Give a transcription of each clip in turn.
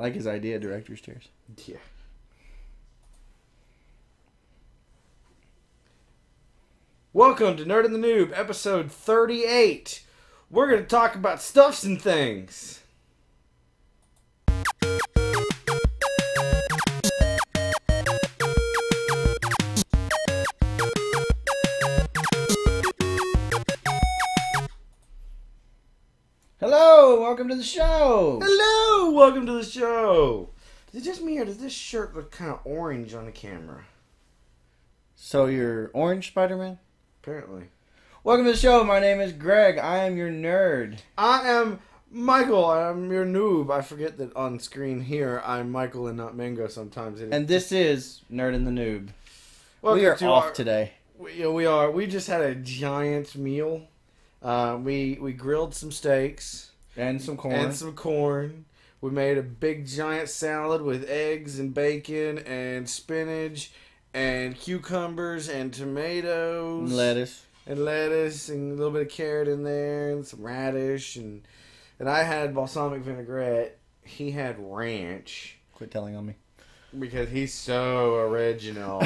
like his idea, director's chairs. Yeah. Welcome to Nerd and the Noob, episode 38. We're going to talk about stuffs and things. Hello, welcome to the show. Hello, welcome to the show. Is it just me or does this shirt look kind of orange on the camera? So you're Orange Spider-Man? Apparently. Welcome to the show. My name is Greg. I am your nerd. I am Michael. I'm your noob. I forget that on screen here I'm Michael and not Mango sometimes. And this is Nerd and the Noob. Welcome We are to off today. We are. We just had a giant meal. We grilled some steaks. And some corn. And some corn. We made a big giant salad with eggs and bacon and spinach and cucumbers and tomatoes. And lettuce. And lettuce and a little bit of carrot in there and some radish. And I had balsamic vinaigrette. He had ranch. Quit telling on me. Because he's so original.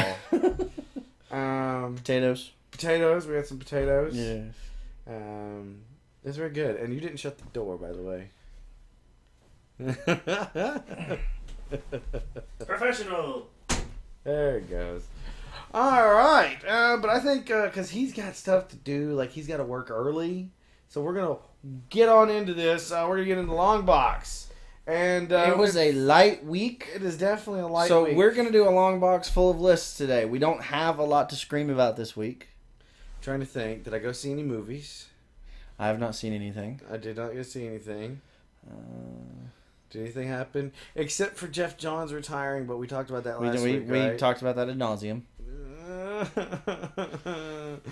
Potatoes. Potatoes. We had some potatoes. Yes. It was very good. And you didn't shut the door, by the way. Professional. There it goes. All right. But I think because he's got stuff to do, like he's got to work early. So we're going to get on into this. We're going to get into the long box. And it was a light week. It is definitely a light week. So we're going to do a long box full of lists today. We don't have a lot to scream about this week. Trying to think. Did I go see any movies? I have not seen anything. I did not go see anything. Did anything happen? Except for Jeff Johns retiring, but we talked about that last week, right? We talked about that ad nauseum.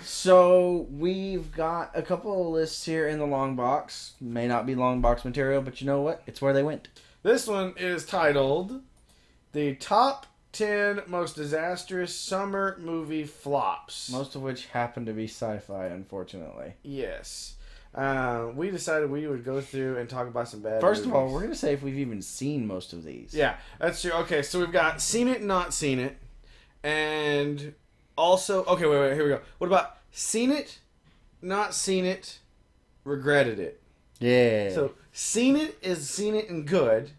So we've got a couple of lists here in the long box. May not be long box material, but you know what? It's where they went. This one is titled The Top 10 Most Disastrous Summer Movie Flops. Most of which happen to be sci-fi, unfortunately. Yes. We decided we would go through and talk about some bad First movies. of all, we're going to say if we've even seen most of these. Yeah, that's true. Okay, so we've got seen it, not seen it. And also... Okay, wait, here we go. What about seen it, not seen it, regretted it? Yeah. So, seen it is seen it and good.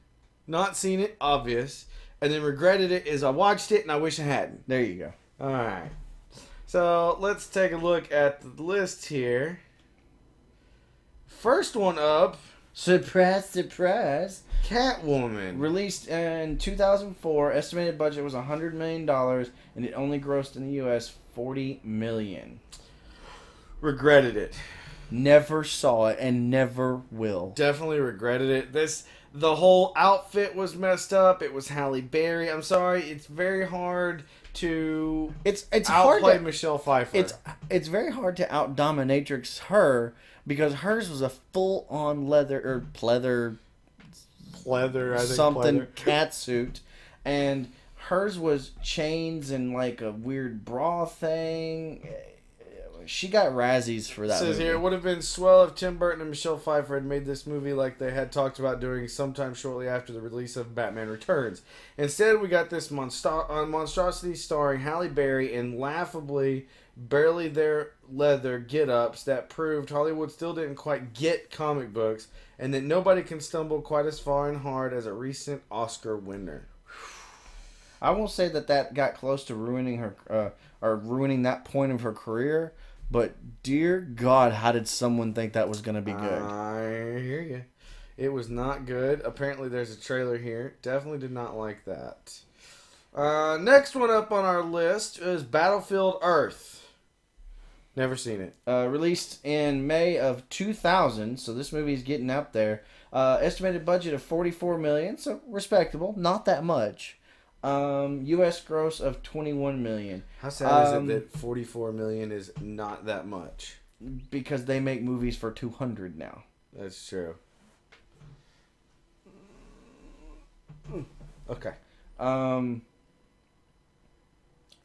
Not seen it, obvious. And then regretted it is I watched it and I wish I hadn't. There you go. Alright. So, let's take a look at the list here. First one up. Surprise, surprise. Catwoman. Released in 2004. Estimated budget was $100 million. And it only grossed in the U.S. $40 million. Regretted it. Never saw it and never will. Definitely regretted it. The whole outfit was messed up. It was Halle Berry. I'm sorry. It's very hard to it's outplay hard to, Michelle Pfeiffer. It's very hard to out dominatrix her because hers was a full on leather pleather, I think something pleather. cat suit, and hers was chains and like a weird bra thing. She got Razzies for that. It says movie. here, it would have been swell if Tim Burton and Michelle Pfeiffer had made this movie like they had talked about doing sometime shortly after the release of Batman Returns. Instead, we got this monstrosity starring Halle Berry in laughably barely their leather get-ups that proved Hollywood still didn't quite get comic books and that nobody can stumble quite as far and hard as a recent Oscar winner. I won't say that got close to ruining her or ruining that point of her career. But, dear God, how did someone think that was going to be good? I hear you. It was not good. Apparently, there's a trailer here. Definitely did not like that. Next one up on our list is Battlefield Earth. Never seen it. Released in May of 2000, so this movie's getting up there. Estimated budget of $44 million, so respectable. Not that much. U.S. gross of $21 million. How sad is it that $44 million is not that much? Because they make movies for $200 now. That's true. Okay. I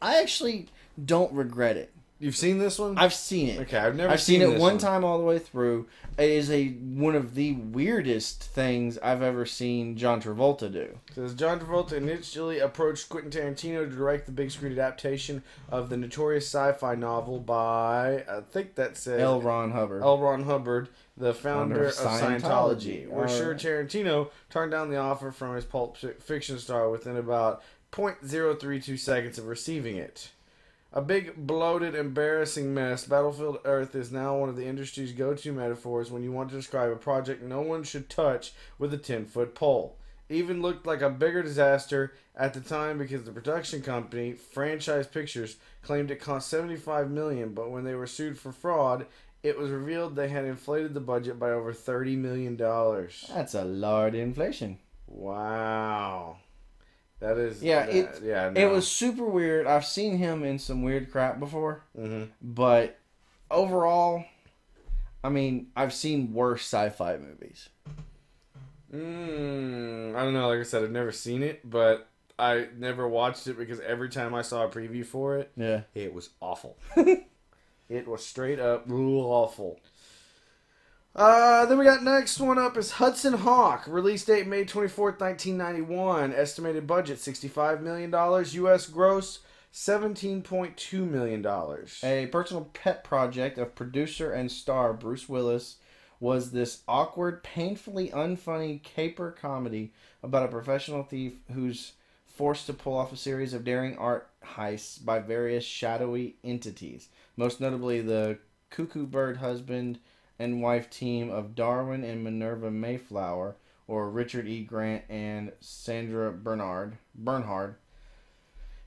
actually don't regret it. You've seen this one? I've seen it. Okay, I've seen it this one time all the way through. It is one of the weirdest things I've ever seen John Travolta do. It says John Travolta initially approached Quentin Tarantino to direct the big screen adaptation of the notorious sci-fi novel by, I think that said L. Ron Hubbard. L. Ron Hubbard, the founder of Scientology. We're sure right. Tarantino turned down the offer from his Pulp Fiction star within about 0.032 seconds of receiving it. A big, bloated, embarrassing mess, Battlefield Earth is now one of the industry's go-to metaphors when you want to describe a project no one should touch with a 10-foot pole. Even looked like a bigger disaster at the time because the production company, Franchise Pictures, claimed it cost $75 million, but when they were sued for fraud, it was revealed they had inflated the budget by over $30 million. That's a lot of inflation. Wow. That is... Yeah, no. It was super weird. I've seen him in some weird crap before. Mm-hmm. But overall, I mean, I've seen worse sci-fi movies. I don't know. Like I said, I've never seen it, but I never watched it because every time I saw a preview for it, Yeah. it was awful. It was straight up awful. Then we got next one up is Hudson Hawk. Release date May 24th, 1991. Estimated budget $65 million. U.S. gross $17.2 million. A personal pet project of producer and star Bruce Willis was this awkward, painfully unfunny caper comedy about a professional thief who's forced to pull off a series of daring art heists by various shadowy entities. Most notably the Cuckoo Bird husband and wife team of Darwin and Minerva Mayflower, or Richard E. Grant and Sandra Bernhard,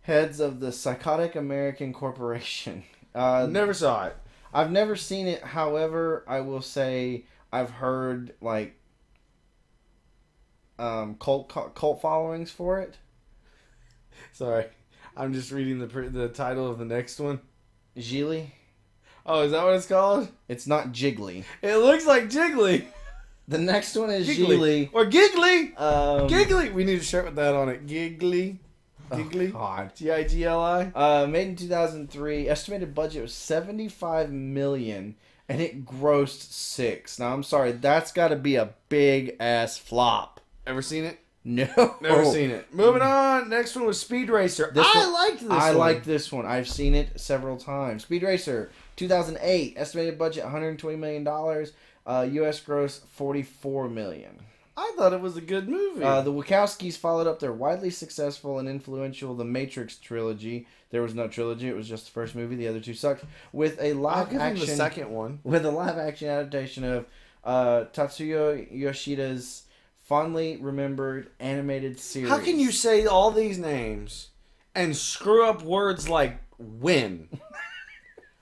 heads of the Psychotic American Corporation. Never saw it. I've never seen it. However, I will say I've heard like cult followings for it. Sorry, I'm just reading the title of the next one. Gigli. Oh, is that what it's called? It's not Jiggly. It looks like Jiggly. The next one is Giggly. Or Giggly. Giggly. We need a shirt with that on it. Giggly. Giggly. Oh, God. Gigli. Made in 2003. Estimated budget was $75 million, and it grossed $6. Now, I'm sorry. That's got to be a big-ass flop. Ever seen it? No. Never seen it. Moving on. Next one was Speed Racer. I liked this one. I've seen it several times. Speed Racer, 2008. Estimated budget $120 million. U.S. gross $44 million. I thought it was a good movie. The Wachowskis followed up their widely successful and influential The Matrix trilogy. There was no trilogy; it was just the first movie. The other two sucked. With a live action, the second one, with a live action adaptation of Tatsuya Yoshida's fondly remembered animated series. How can you say all these names and screw up words like "when"?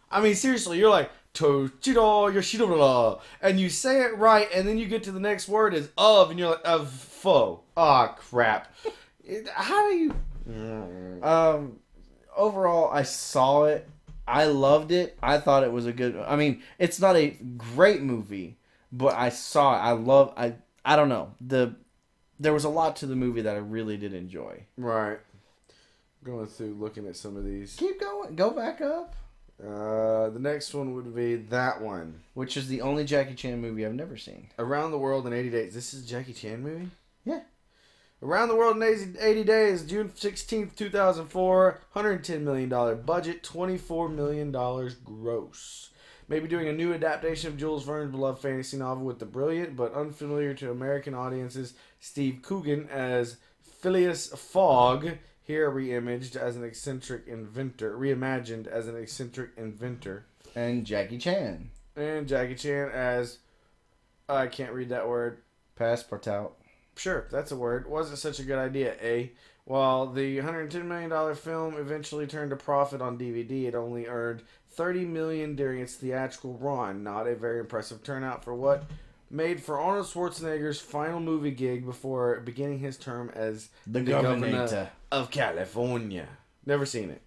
I mean, seriously, you're like Toshiro Yoshida, and you say it right, and then you get to the next word is of, and you're like of fo. Ah, crap. How do you? Overall, I saw it. I loved it. I thought it was a good. I mean, it's not a great movie, but I saw it. I don't know. There was a lot to the movie that I really did enjoy. Right. Going through looking at some of these. Keep going. Go back up. The next one would be that one. Which is the only Jackie Chan movie I've never seen. Around the World in 80 Days. This is a Jackie Chan movie? Yeah. Around the World in 80 Days, June 16th, 2004. $110 million budget, $24 million gross. Maybe doing a new adaptation of Jules Verne's beloved fantasy novel with the brilliant but unfamiliar to American audiences Steve Coogan as Phileas Fogg, here reimagined as an eccentric inventor. And Jackie Chan. And Jackie Chan as... I can't read that word. Passepartout. Sure, that's a word. Wasn't such a good idea, eh? While the $110 million film eventually turned a profit on DVD, it only earned $30 million during its theatrical run. Not a very impressive turnout for what made for Arnold Schwarzenegger's final movie gig before beginning his term as the governor of California. Never seen it.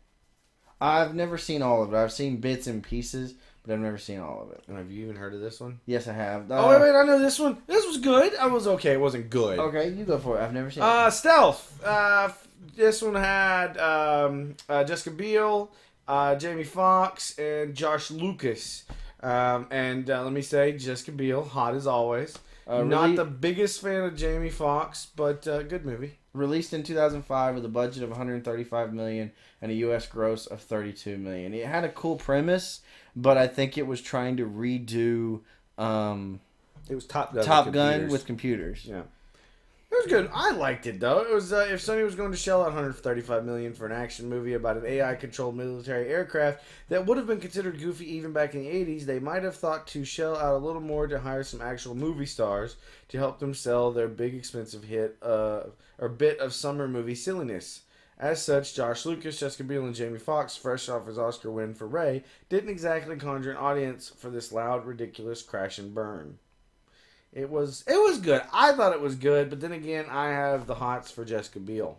I've never seen all of it. I've seen bits and pieces, but I've never seen all of it. And have you even heard of this one? Yes, I have. Wait, I know this one. This was good. I was okay. It wasn't good. Okay, you go for it. I've never seen it. Stealth. This one had Jessica Biel Jamie Foxx and Josh Lucas. And let me say, Jessica Biel, hot as always. Not the biggest fan of Jamie Foxx, but good movie. Released in 2005 with a budget of $135 million and a U.S. gross of $32 million. It had a cool premise, but I think it was trying to redo It was Top Gun. Top Gun with computers. Yeah. It was good. I liked it though. It was if Sony was going to shell out $135 million for an action movie about an AI-controlled military aircraft that would have been considered goofy even back in the 80s, they might have thought to shell out a little more to hire some actual movie stars to help them sell their big expensive hit or bit of summer movie silliness. As such, Josh Lucas, Jessica Biel, and Jamie Foxx, fresh off his Oscar win for Ray, didn't exactly conjure an audience for this loud, ridiculous crash and burn. It was good. I thought it was good, but then again, I have the hots for Jessica Biel.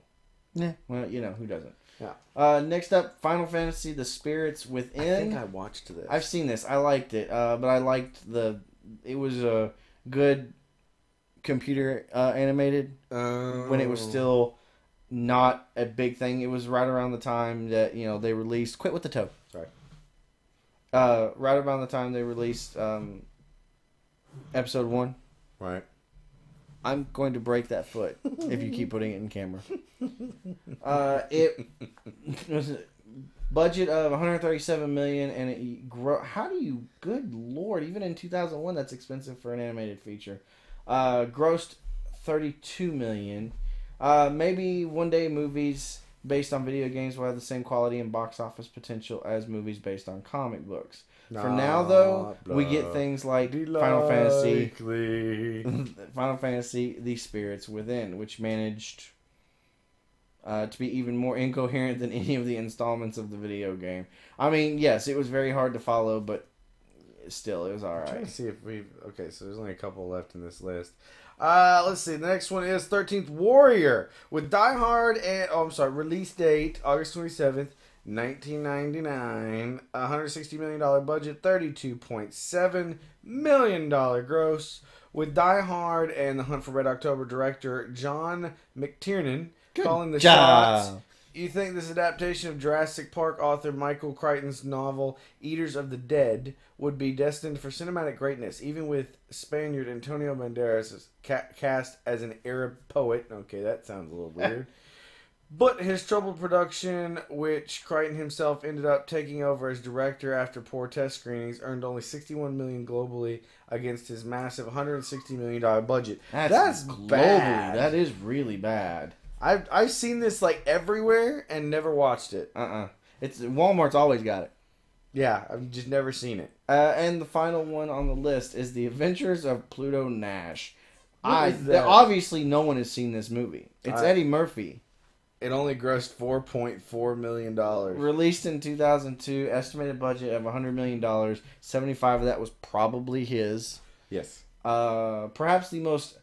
Yeah, well, you know, who doesn't? Yeah. Next up, Final Fantasy: The Spirits Within. I think I watched this. I've seen this. I liked it, but I liked it was a good computer animated when it was still not a big thing. It was right around the time that they released Quit with the Toe. Sorry. Right around the time they released episode 1. Right. I'm going to break that foot if you keep putting it in camera. It was a budget of $137 million, and how do you? Good Lord! Even in 2001, that's expensive for an animated feature. Grossed $32 million. Maybe one day movies based on video games will have the same quality and box office potential as movies based on comic books. For now, though, we get things like Final Fantasy, The Spirits Within, which managed to be even more incoherent than any of the installments of the video game. I mean, yes, it was very hard to follow, but still, it was alright. I'm trying to see if we've... Okay, so there's only a couple left in this list. Let's see. The next one is 13th Warrior with Die Hard and... Oh, I'm sorry. Release date, August 27th. 1999, $160 million budget, $32.7 million gross, with Die Hard and The Hunt for Red October director John McTiernan calling the shots. You think this adaptation of Jurassic Park author Michael Crichton's novel Eaters of the Dead would be destined for cinematic greatness, even with Spaniard Antonio Banderas cast as an Arab poet? Okay, that sounds a little weird. But his troubled production, which Crichton himself ended up taking over as director after poor test screenings, earned only $61 million globally against his massive $160 million budget. That's global. bad. That is really bad. I've seen this like everywhere and never watched it. It's Walmart's always got it. Yeah, I've just never seen it. And the final one on the list is The Adventures of Pluto Nash. Obviously, no one has seen this movie. It's Eddie Murphy. It only grossed $4.4 million. Released in 2002, estimated budget of $100 million. 75 of that was probably his. Yes. Perhaps the most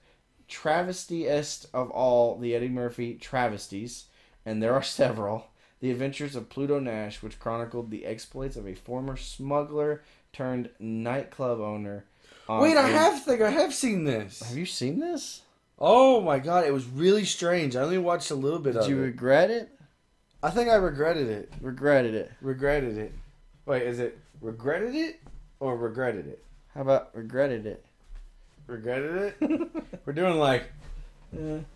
travesty-est of all the Eddie Murphy travesties, and there are several. The Adventures of Pluto Nash, which chronicled the exploits of a former smuggler turned nightclub owner. Wait, I have seen this. Have you seen this? Oh my god, it was really strange. I only watched a little bit of it. Did you regret it? I think I regretted it. Regretted it. Regretted it. Wait, is it regretted it or regretted it? How about regretted it? Regretted it? We're doing like... I'm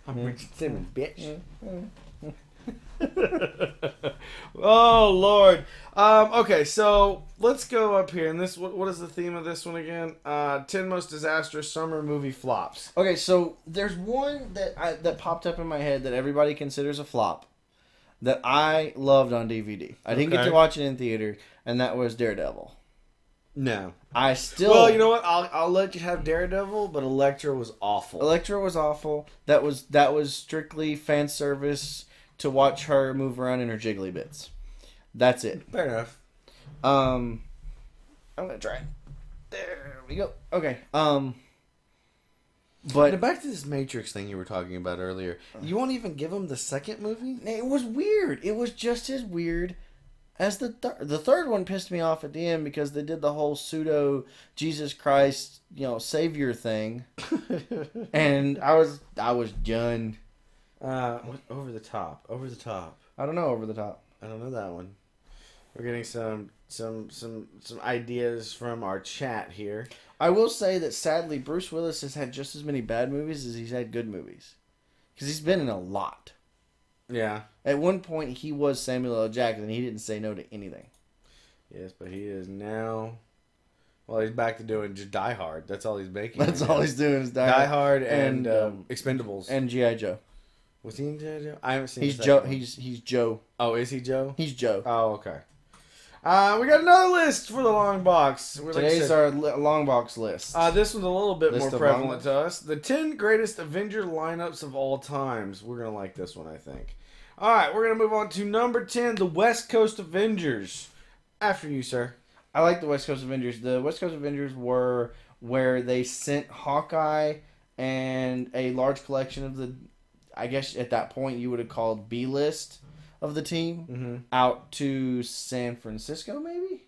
Richard Simmons, bitch. Oh, Lord. Okay, so let's go up here. And this, what is the theme of this one again? 10 most disastrous summer movie flops. Okay, so there's one that popped up in my head that everybody considers a flop that I loved on DVD. I didn't get to watch it in theater, and that was Daredevil. No. Well, you know what? I'll let you have Daredevil, but Elektra was awful. Elektra was awful. That was strictly fan service to watch her move around in her jiggly bits. That's it. Fair enough. I'm gonna try it. There we go. Okay. But now back to this Matrix thing you were talking about earlier. You won't even give him the second movie? It was weird. It was just as weird as the third one. Pissed me off at the end because they did the whole pseudo Jesus Christ, savior thing, and I was done. Over the top. I don't know, over the top. I don't know that one. We're getting some ideas from our chat here. I will say that sadly, Bruce Willis has had just as many bad movies as he's had good movies. Because he's been in a lot. Yeah. At one point, he was Samuel L. Jackson. He didn't say no to anything. Yes, but he is now... Well, he's back to doing just Die Hard. That's all he's making. That's all he's doing is Die Hard and Expendables. And G.I. Joe. Was he in G.I. Joe? I haven't seen He's Joe. He's Joe. Oh, is he Joe? He's Joe. Oh, okay. We got another list for the long box. Today's our long box list. This one's a little bit more prevalent to to us. The 10 greatest Avenger lineups of all times. We're going to like this one, I think. All right, we're going to move on to number 10, the West Coast Avengers. After you, sir. I like the West Coast Avengers. The West Coast Avengers were where they sent Hawkeye and a large collection of the, I guess at that point you would have called B-list of the team, out to San Francisco, maybe?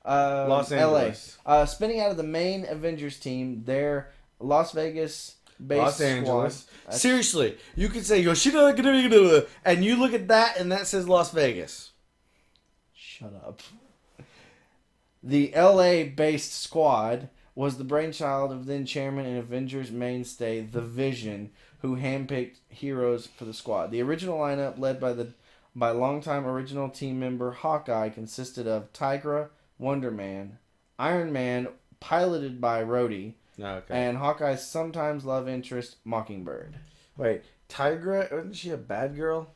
Los Angeles. LA. Spinning out of the main Avengers team, their Las Vegas-based Los Angeles. squad. Seriously, you could say, Yoshida, and you look at that and that says Las Vegas. Shut up. The LA-based squad was the brainchild of then chairman and Avengers mainstay, The Vision, who handpicked heroes for the squad. The original lineup, led by longtime original team member Hawkeye, consisted of Tigra, Wonder Man, Iron Man, piloted by Rhodey, and Hawkeye's sometimes love interest, Mockingbird. Wait, Tigra, isn't she a bad girl?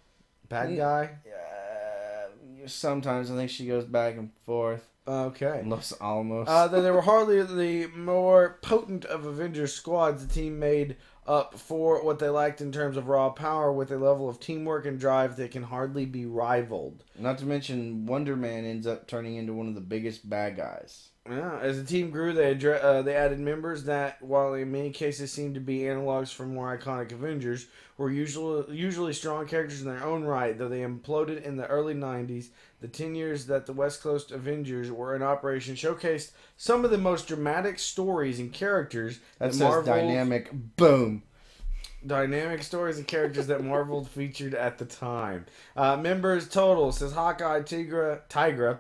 Bad guy? Sometimes I think she goes back and forth. Okay. Los Alamos. They were hardly the more potent of Avengers squads. The team made up for what they lacked in terms of raw power with a level of teamwork and drive that can hardly be rivaled. Not to mention, Wonder Man ends up turning into one of the biggest bad guys. Yeah, as the team grew, they added members that, while in many cases seemed to be analogs for more iconic Avengers, were usually strong characters in their own right, though they imploded in the early 90s. The 10 years that the West Coast Avengers were in operation showcased some of the most dramatic stories and characters that says dynamic. Boom. Dynamic stories and characters that Marvel featured at the time. Members total says Hawkeye, Tigra,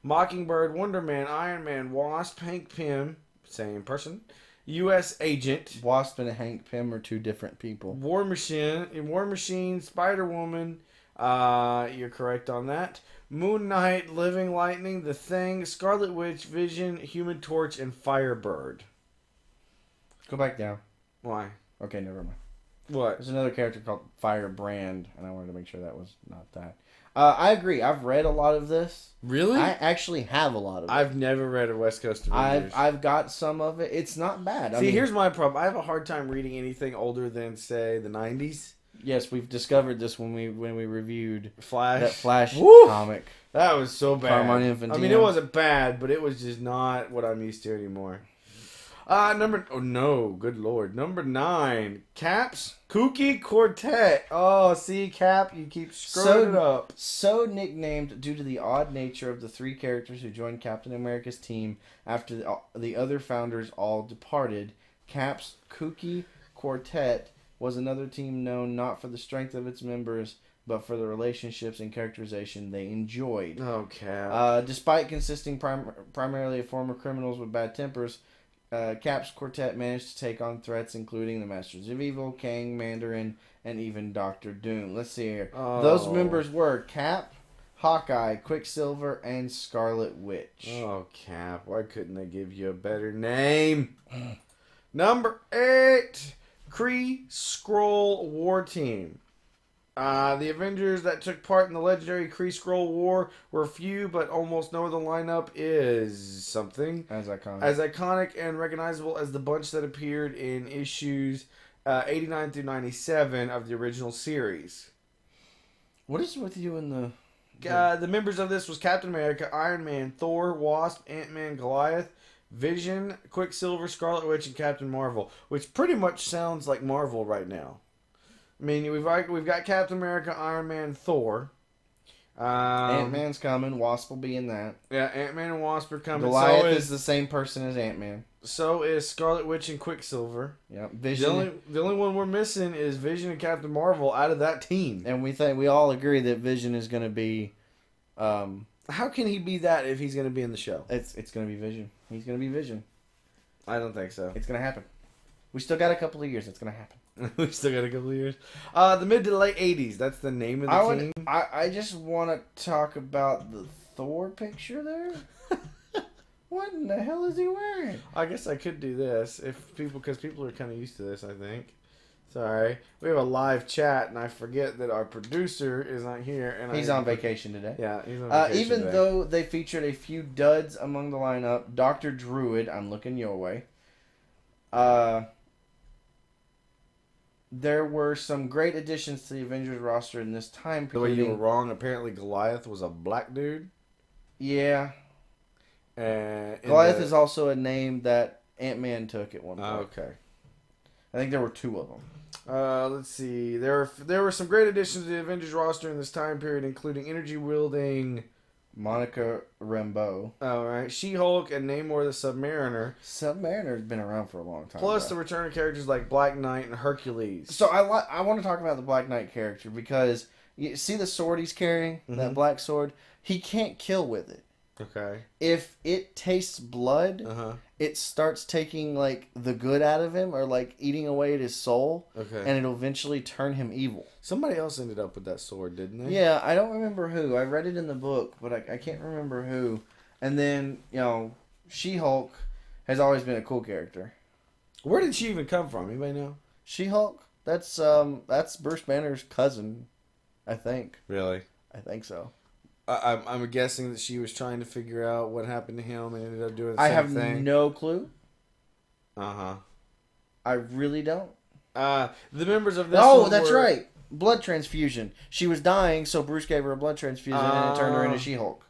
Mockingbird, Wonder Man, Iron Man, Wasp, Hank Pym, same person, U.S. Agent. Wasp and Hank Pym are two different people. War Machine, Spider-Woman, you're correct on that. Moon Knight, Living Lightning, The Thing, Scarlet Witch, Vision, Human Torch, and Firebird. Go back down. Why? Okay, never mind. What? There's another character called Firebrand, and I wanted to make sure that was not that. I agree. I've read a lot of this. Really? I actually have a lot of it. I've never read a West Coast Avengers. I've got some of it. It's not bad. See, here's my problem. I have a hard time reading anything older than, say, the 90s. Yes, we've discovered this when we reviewed Flash. That Flash comic. That was so bad. Infantino. I mean, it wasn't bad, but it was just not what I'm used to anymore. Good lord. Number 9, Cap's Kooky Quartet. Oh, see, Cap, you keep screwing it up. So nicknamed due to the odd nature of the three characters who joined Captain America's team after the other founders all departed, Cap's Kooky Quartet was another team known not for the strength of its members, but for the relationships and characterization they enjoyed. Okay. Despite consisting primarily of former criminals with bad tempers, Cap's quartet managed to take on threats including the Masters of Evil, Kang, Mandarin, and even Doctor Doom. Let's see here. Oh. Those members were Cap, Hawkeye, Quicksilver, and Scarlet Witch. Oh, Cap. Why couldn't they give you a better name? Number 8, Kree Skrull War Team. The Avengers that took part in the legendary Kree Skrull War were few, but almost no other lineup is something As iconic and recognizable as the bunch that appeared in issues 89 through 97 of the original series. What is with you in the... The members of this was Captain America, Iron Man, Thor, Wasp, Ant-Man, Goliath, Vision, Quicksilver, Scarlet Witch, and Captain Marvel, which pretty much sounds like Marvel right now. I mean, we've got Captain America, Iron Man, Thor. Ant-Man's coming. Wasp will be in that. Yeah, Ant-Man and Wasp are coming. Goliath is the same person as Ant-Man. So is Scarlet Witch and Quicksilver. Yeah, Vision. The only one we're missing is Vision and Captain Marvel out of that team. And we all agree that Vision is going to be. How can he be that if he's going to be in the show? It's going to be Vision. He's going to be Vision. I don't think so. It's going to happen. We still got a couple of years. It's going to happen. We still got a couple of years. The mid to late 80s. That's the name of the team. I just want to talk about the Thor picture there. What in the hell is he wearing? I guess I could do this because people are kind of used to this. I think. Sorry, we have a live chat, and I forget that our producer is not here, and he's on vacation today. Yeah, he's on vacation even today. though they featured a few duds among the lineup, Dr. Druid, I'm looking your way. There were some great additions to the Avengers roster in this time The way period. you were wrong. Apparently, Goliath was a black dude. Yeah. And Goliath is also a name that Ant-Man took at one point. Okay. I think there were two of them. Let's see. There were some great additions to the Avengers roster in this time period, including energy-wielding Monica Rambeau. All right, She-Hulk and Namor the Submariner. Submariner's been around for a long time. Plus the return of characters like Black Knight and Hercules. So I want to talk about the Black Knight character because you see the sword he's carrying, that black sword. He can't kill with it. Okay. If it tastes blood, it starts taking like the good out of him, or like eating away at his soul. Okay. And it'll eventually turn him evil. Somebody else ended up with that sword, didn't they? Yeah, I don't remember who. I read it in the book, but I can't remember who. And then, She-Hulk has always been a cool character. Where did she even come from? Anybody know? She-Hulk? That's Bruce Banner's cousin, I think. Really? I think so. I'm guessing that she was trying to figure out what happened to him and ended up doing the same thing. I have no clue. Uh-huh. I really don't. The members of this that's right. Blood transfusion. She was dying, so Bruce gave her a blood transfusion and it turned her into She-Hulk.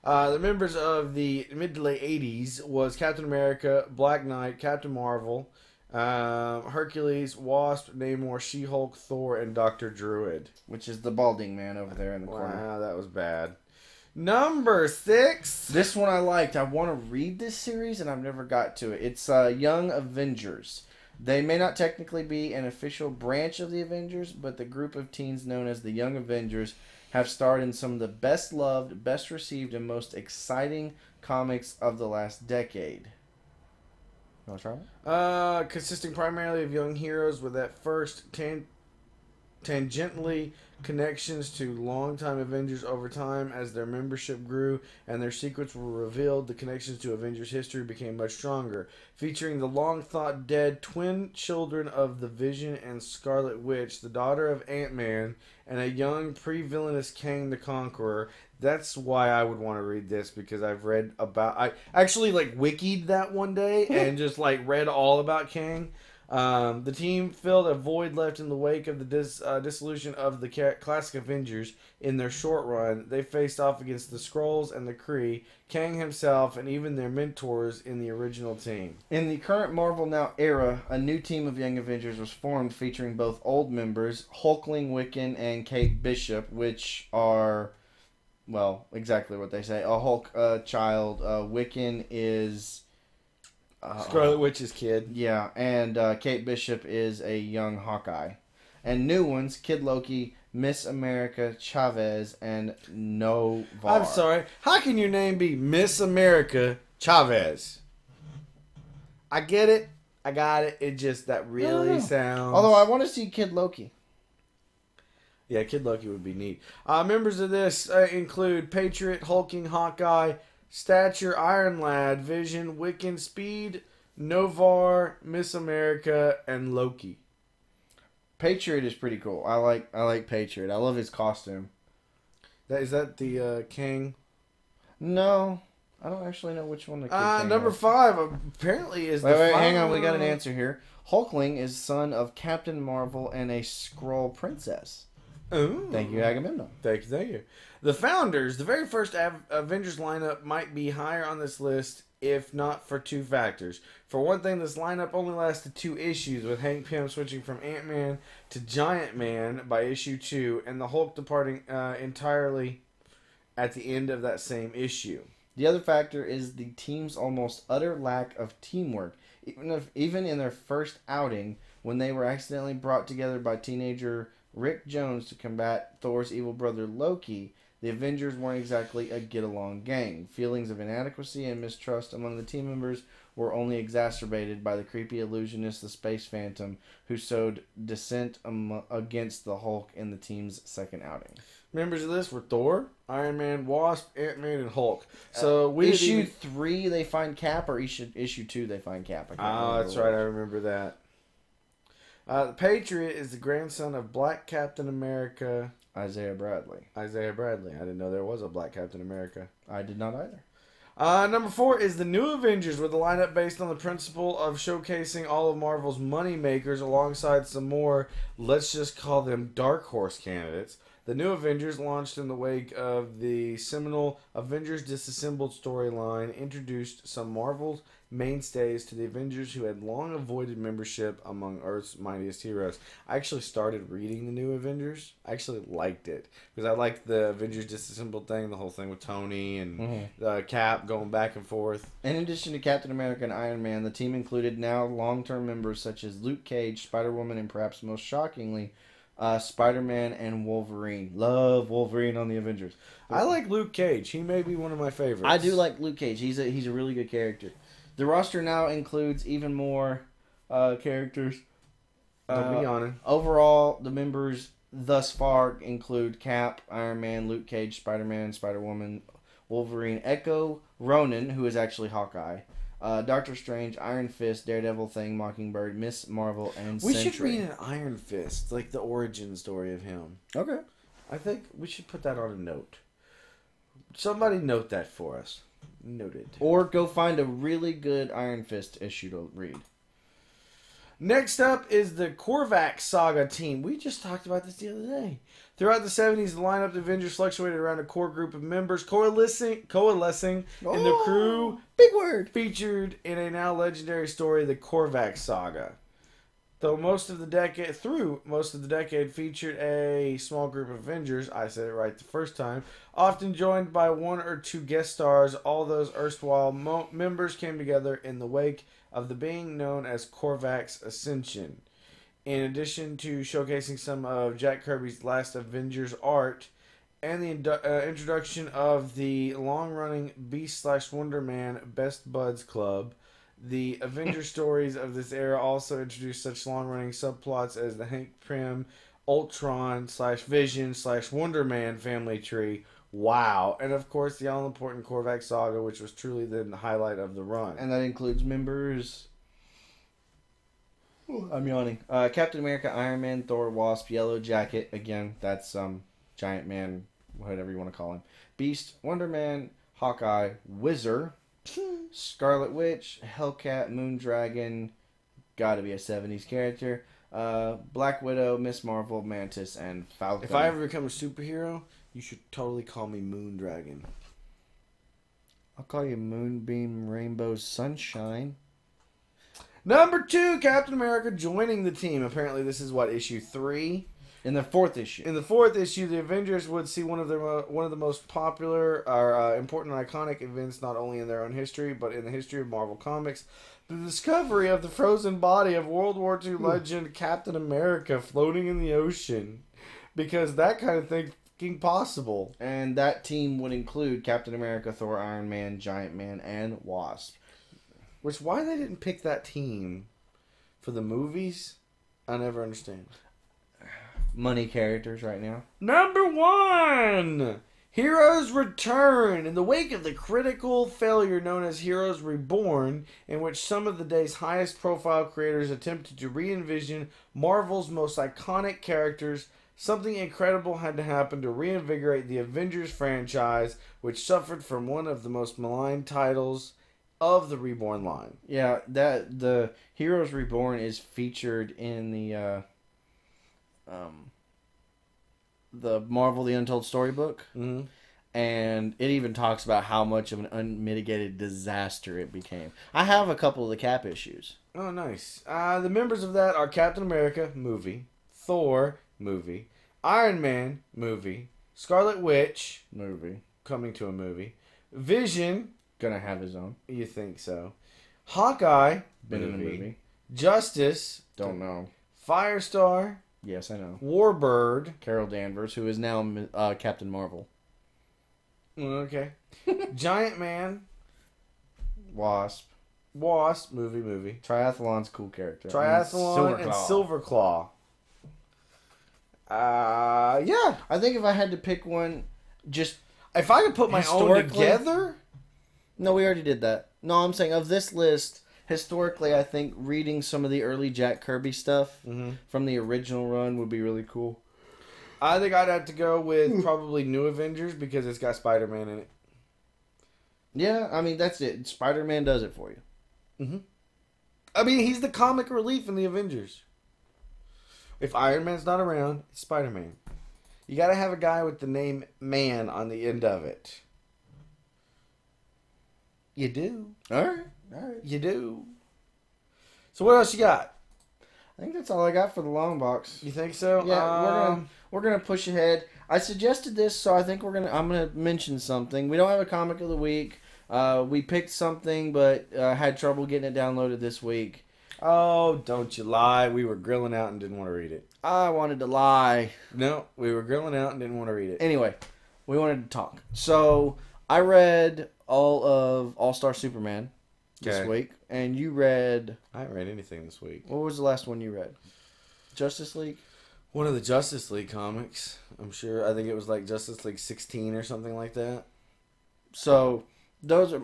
The members of the mid to late 80s was Captain America, Black Knight, Captain Marvel, Hercules, Wasp, Namor, She-Hulk, Thor, and Dr. Druid. Which is the balding man over there in the corner. Wow, that was bad. Number 6. This one I liked. I want to read this series, and I've never got to it. It's Young Avengers. They may not technically be an official branch of the Avengers, but the group of teens known as the Young Avengers have starred in some of the best loved, best received, and most exciting comics of the last decade. You want to try it? Consisting primarily of young heroes with at first tangentially connections to longtime Avengers over time. As their membership grew and their secrets were revealed, the connections to Avengers history became much stronger. Featuring the long-thought dead twin children of the Vision and Scarlet Witch, the daughter of Ant-Man, and a young pre-villainous Kang the Conqueror. That's why I would want to read this, because I've read about... I actually, wikied that one day and just, read all about Kang. The team filled a void left in the wake of the dissolution of the classic Avengers. In their short run, they faced off against the Skrulls and the Kree, Kang himself, and even their mentors in the original team. In the current Marvel Now era, a new team of Young Avengers was formed featuring both old members, Hulkling, Wiccan, and Kate Bishop, which are... well, exactly what they say. A Hulk child. Wiccan is... Scarlet Witch's kid. Yeah, and Kate Bishop is a young Hawkeye. And new ones, Kid Loki, Miss America Chavez, and Novar. I'm sorry. How can your name be Miss America Chavez? I get it. I got it. It just, that really sounds... although I want to see Kid Loki. Yeah, Kid Loki would be neat. Members of this include Patriot, Hulking, Hawkeye, Stature, Iron Lad, Vision, Wiccan, Speed, Novar, Miss America, and Loki. Patriot is pretty cool. I like Patriot. I love his costume. Is that the Kang? No, I don't actually know which one the kid number 5 apparently is wait, hang on. We got an answer here. Hulkling is son of Captain Marvel and a Skrull princess. Ooh. Thank you, Agamemnon. Thank you. The founders, the very first Avengers lineup, might be higher on this list if not for 2 factors. For one thing, this lineup only lasted 2 issues, with Hank Pym switching from Ant-Man to Giant Man by issue 2, and the Hulk departing entirely at the end of that same issue. The other factor is the team's almost utter lack of teamwork. Even in their first outing, when they were accidentally brought together by teenager Rick Jones to combat Thor's evil brother Loki, the Avengers weren't exactly a get-along gang. Feelings of inadequacy and mistrust among the team members were only exacerbated by the creepy illusionist, the Space Phantom, who sowed dissent against the Hulk in the team's second outing. Members of this were Thor, Iron Man, Wasp, Ant-Man, and Hulk. So issue 3 they find Cap, or issue 2 they find Cap. That's right. I remember that. The Patriot is the grandson of Black Captain America, Isaiah Bradley. I didn't know there was a Black Captain America. I did not either. Number 4 is the New Avengers, with a lineup based on the principle of showcasing all of Marvel's money makers alongside some more, let's just call them dark horse candidates. The New Avengers, launched in the wake of the seminal Avengers Disassembled storyline, introduced some Marvel mainstays to the Avengers who had long avoided membership among Earth's mightiest heroes. I actually started reading the New Avengers. I actually liked it because I liked the Avengers Disassembled thing, the whole thing with Tony and Cap going back and forth. In addition to Captain America and Iron Man, the team included now long-term members such as Luke Cage, Spider-Woman, and perhaps most shockingly, Spider-Man and Wolverine. Love Wolverine on the Avengers. I like Luke Cage. He may be one of my favorites. I do like Luke Cage. He's a really good character. The roster now includes even more characters. Don't be yawning. Overall, the members thus far include Cap, Iron Man, Luke Cage, Spider-Man, Spider-Woman, Wolverine, Echo, Ronan, who is actually Hawkeye, Doctor Strange, Iron Fist, Daredevil, Thing, Mockingbird, Miss Marvel, and We Sentry. should read an Iron Fist, like the origin story of him. Okay. I think we should put that on a note. Somebody note that for us. Noted. Or go find a really good Iron Fist issue to read. Next up is the Korvac Saga team. We just talked about this the other day. Throughout the 70s, the lineup of Avengers fluctuated around a core group of members coalescing in the crew. Big word. Featured in a now legendary story, the Korvac Saga. Though most of the decade featured a small group of Avengers, I said it right the first time, often joined by one or two guest stars, all those erstwhile members came together in the wake of the being known as Korvac's Ascension. In addition to showcasing some of Jack Kirby's last Avengers art and the introduction of the long-running Beast/Wonder Man Best Buds Club, the Avengers stories of this era also introduced such long-running subplots as the Hank Pym, Ultron/Vision/Wonder Man family tree. Wow. And of course, the all-important Korvac Saga, which was truly the highlight of the run. And that includes members... I'm yawning. Captain America, Iron Man, Thor, Wasp, Yellow Jacket. Again, that's Giant Man, whatever you want to call him. Beast, Wonder Man, Hawkeye, Whizzer, Scarlet Witch, Hellcat, Moondragon, gotta be a 70s character, Black Widow, Miss Marvel, Mantis, and Falcon. If I ever become a superhero, you should totally call me Moondragon. I'll call you Moonbeam Rainbow Sunshine. Number 2, Captain America joining the team. Apparently this is issue 3? In the 4th issue. In the 4th issue, the Avengers would see one of the most popular or important and iconic events, not only in their own history, but in the history of Marvel Comics. The discovery of the frozen body of World War II legend Captain America floating in the ocean. Because that kind of thing possible. And that team would include Captain America, Thor, Iron Man, Giant Man, and Wasp. Which, why they didn't pick that team for the movies, I never understand. Money characters right now. Number 1! Heroes Return. In the wake of the critical failure known as Heroes Reborn, in which some of the day's highest profile creators attempted to re-envision Marvel's most iconic characters, something incredible had to happen to reinvigorate the Avengers franchise, which suffered from one of the most maligned titles of the Reborn line. Yeah, the Heroes Reborn is featured in the Marvel The Untold Storybook. Mm-hmm. And it even talks about how much of an unmitigated disaster it became. I have a couple of the Cap issues. Oh, nice. The members of that are Captain America, movie. Thor, movie. Iron Man, movie. Scarlet Witch, Movie. coming to a movie. Vision. Gonna have his own. You think so? Hawkeye. Been in the movie. Justice. Don't know. Firestar. Yes, I know. Warbird. Carol Danvers, who is now Captain Marvel. Okay. Giant Man. Wasp. Movie. Triathlon's a cool character. Triathlon and Silverclaw. Yeah. I think if I had to pick one, just if I could put my own together. No, we already did that. No, I'm saying of this list, historically, I think reading some of the early Jack Kirby stuff from the original run would be really cool. I think I'd have to go with probably New Avengers because it's got Spider-Man in it. Yeah, I mean, that's it. Spider-Man does it for you. Mm-hmm. I mean, he's the comic relief in the Avengers. If Iron Man's not around, it's Spider-Man. You gotta have a guy with the name Man on the end of it. You do. Alright. You do. So what else you got? I think that's all I got for the long box. You think so? Yeah, we're gonna push ahead. I suggested this, so I think I'm gonna mention something. We don't have a comic of the week. We picked something, but had trouble getting it downloaded this week. Oh, don't you lie. We were grilling out and didn't want to read it. I wanted to lie. No, we were grilling out and didn't want to read it. Anyway, we wanted to talk. So, I read all of All-Star Superman this week, and you read... I haven't read anything this week. What was the last one you read? Justice League? One of the Justice League comics, I'm sure. I think it was like Justice League 16 or something like that. So... Those are.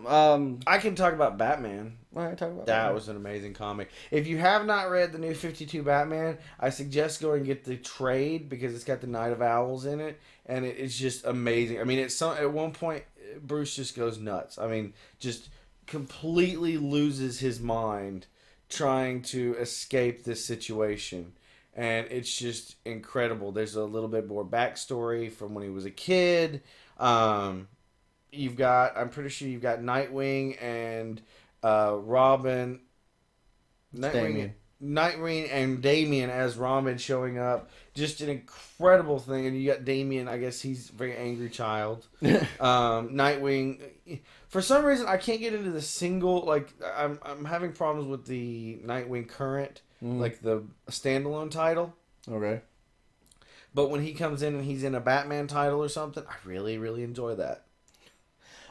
I can talk about Batman. All right, talk about that. Was an amazing comic. If you have not read the new 52 Batman, I suggest going and get the trade because it's got the Night of Owls in it, and it's just amazing. I mean, at one point Bruce just goes nuts. I mean, just completely loses his mind trying to escape this situation, and it's just incredible. There's a little bit more backstory from when he was a kid. I'm pretty sure you've got Nightwing and Robin. Nightwing and Damian as Robin showing up. Just an incredible thing. And you got Damian, I guess he's a very angry child. Nightwing. For some reason, I can't get into the single. Like, I'm having problems with the Nightwing current, like the standalone title. Okay. But when he comes in and he's in a Batman title or something, I really, really enjoy that.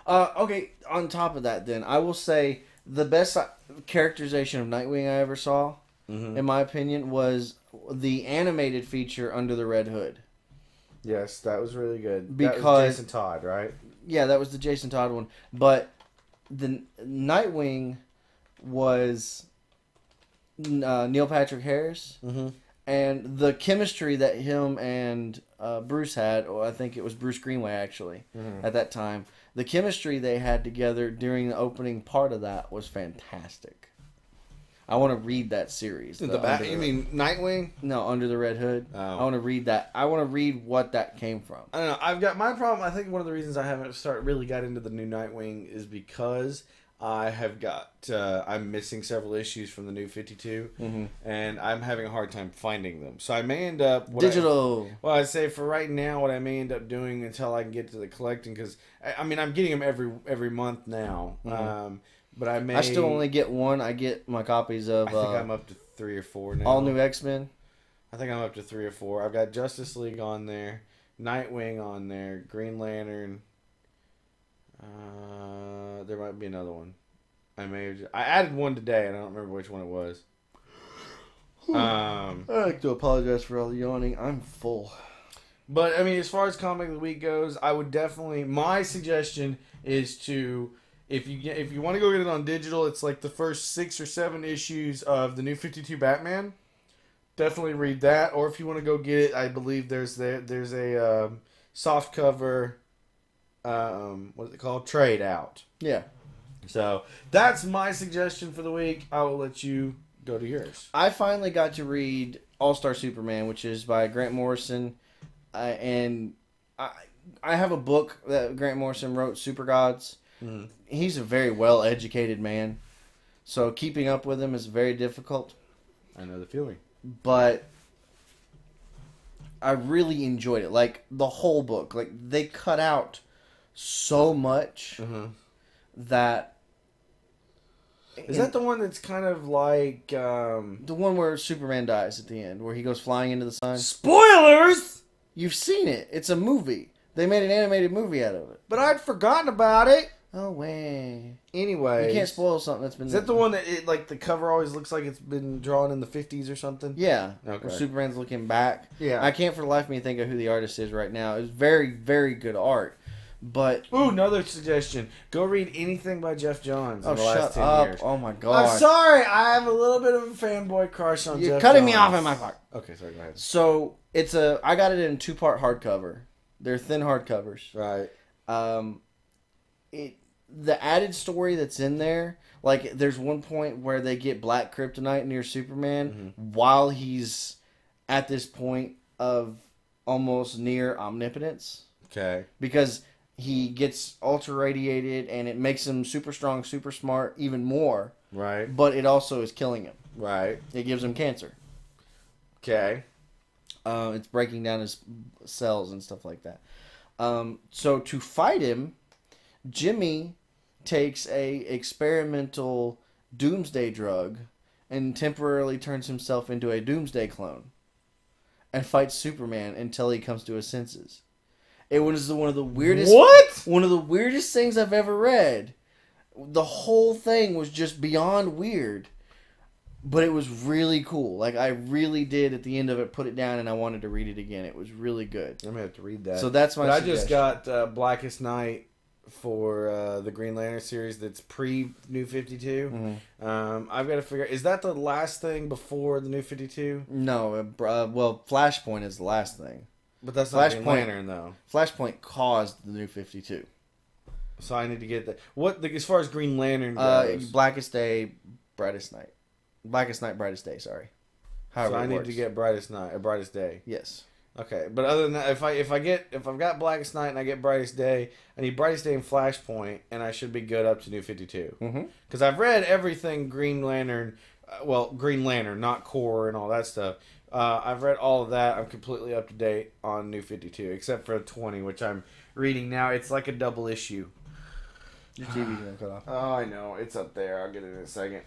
Okay, on top of that then, I will say the best characterization of Nightwing I ever saw, in my opinion, was the animated feature Under the Red Hood. Yes, that was really good. Because, that was Jason Todd, right? Yeah, that was the Jason Todd one. But the Nightwing was Neil Patrick Harris. And the chemistry that him and Bruce had, or I think it was Bruce Greenway actually, at that time, the chemistry they had together during the opening part of that was fantastic. I want to read that series. You mean Nightwing? No, Under the Red Hood. Oh. I want to read that. I want to read what that came from. I don't know. I've got my problem. I think one of the reasons I haven't really got into the new Nightwing is because I have got I'm missing several issues from the new 52, and I'm having a hard time finding them. So I may end up digital. I'd say for right now, what I may end up doing until I can get to the collecting, because I mean I'm getting them every month now. But I still only get one. I get my copies of. I think I'm up to 3 or 4 now. All New X-Men. I think I'm up to 3 or 4. I've got Justice League on there, Nightwing on there, Green Lantern. There might be another one. I added one today, and I don't remember which one it was. I'd like to apologize for all the yawning. I'm full. But I mean, as far as comic of the week goes, I would definitely. My suggestion is to, if you want to go get it on digital, it's like the first 6 or 7 issues of the new 52 Batman. Definitely read that. Or if you want to go get it, I believe there's a soft cover. What is it called? Trade out. Yeah. So that's my suggestion for the week. I will let you go to yours. I finally got to read All-Star Superman, which is by Grant Morrison, and I have a book that Grant Morrison wrote, Super Gods. He's a very well-educated man, so keeping up with him is very difficult. I know the feeling. But I really enjoyed it, like the whole book. Like they cut out so much that... Is that the one that's kind of like... the one where Superman dies at the end, where he goes flying into the sun? Spoilers! You've seen it. It's a movie. They made an animated movie out of it. But I'd forgotten about it. Oh, way. Anyway. You can't spoil something that's been... Is that the one that, like, the cover always looks like it's been drawn in the 50s or something? Yeah. Okay. Where Superman's looking back. Yeah. I can't for the life of me think of who the artist is right now. It's very, very good art. But... Ooh, another suggestion. Go read anything by Jeff Johns in the last 10 years. Oh, my God. I'm sorry. I have a little bit of a fanboy crush on Jeff Johns. You're cutting me off in my part. Okay, sorry. Go ahead. So, I got it in 2-part hardcover. They're thin hardcovers. Right. The added story that's in there, like, there's one point where they get black kryptonite near Superman while he's at this point of almost near omnipotence. Okay. Because he gets ultra radiated and it makes him super strong, super smart, even more. Right. But it also is killing him. Right. It gives him cancer. Okay. It's breaking down his cells and stuff like that. So to fight him, Jimmy takes a experimental doomsday drug and temporarily turns himself into a doomsday clone and fights Superman until he comes to his senses. It was one of the weirdest... What? One of the weirdest things I've ever read. The whole thing was just beyond weird. But it was really cool. Like, I really did, at the end of it, put it down and I wanted to read it again. It was really good. I'm going to have to read that. So that's my suggestion. I just got Blackest Night for the Green Lantern series that's pre-New 52. I've got to figure... Is that the last thing before the New 52? No. Well, Flashpoint is the last thing. But that's not Green Lantern, though. Flashpoint caused the New 52. So I need to get that. What, as far as Green Lantern goes? Blackest Day, Brightest Night. Blackest Night, Brightest Day, sorry. However so I need to get Brightest Night, or Brightest Day. Yes. Okay, but other than that, if I've got Blackest Night and I get Brightest Day, I need Brightest Day and Flashpoint, and I should be good up to New 52. Because I've read everything Green Lantern, Green Lantern, not Core and all that stuff. I've read all of that. I'm completely up to date on New 52, except for 20, which I'm reading now. It's like a double issue. Your TV's gonna cut off. Oh, I know. It's up there. I'll get it in a second.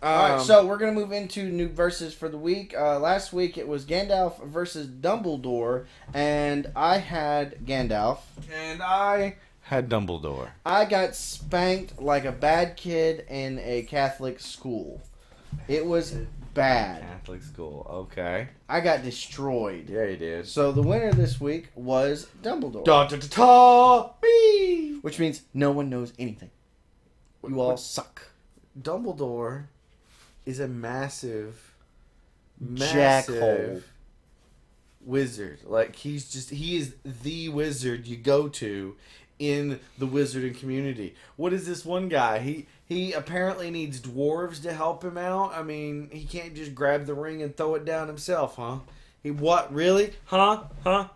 Alright, so we're going to move into new verses for the week. Last week it was Gandalf versus Dumbledore, and I had Gandalf. And I had Dumbledore. I got spanked like a bad kid in a Catholic school. It was bad. Catholic school, okay. I got destroyed. Yeah, you did. So the winner this week was Dumbledore. Da-da-da-da! Whee! Which means no one knows anything. You all suck. Dumbledore is a massive jackhole wizard. Like, he is the wizard you go to in the wizarding community. What is this one guy? He apparently needs dwarves to help him out. I mean, he can't just grab the ring and throw it down himself, huh? What? Really? Huh?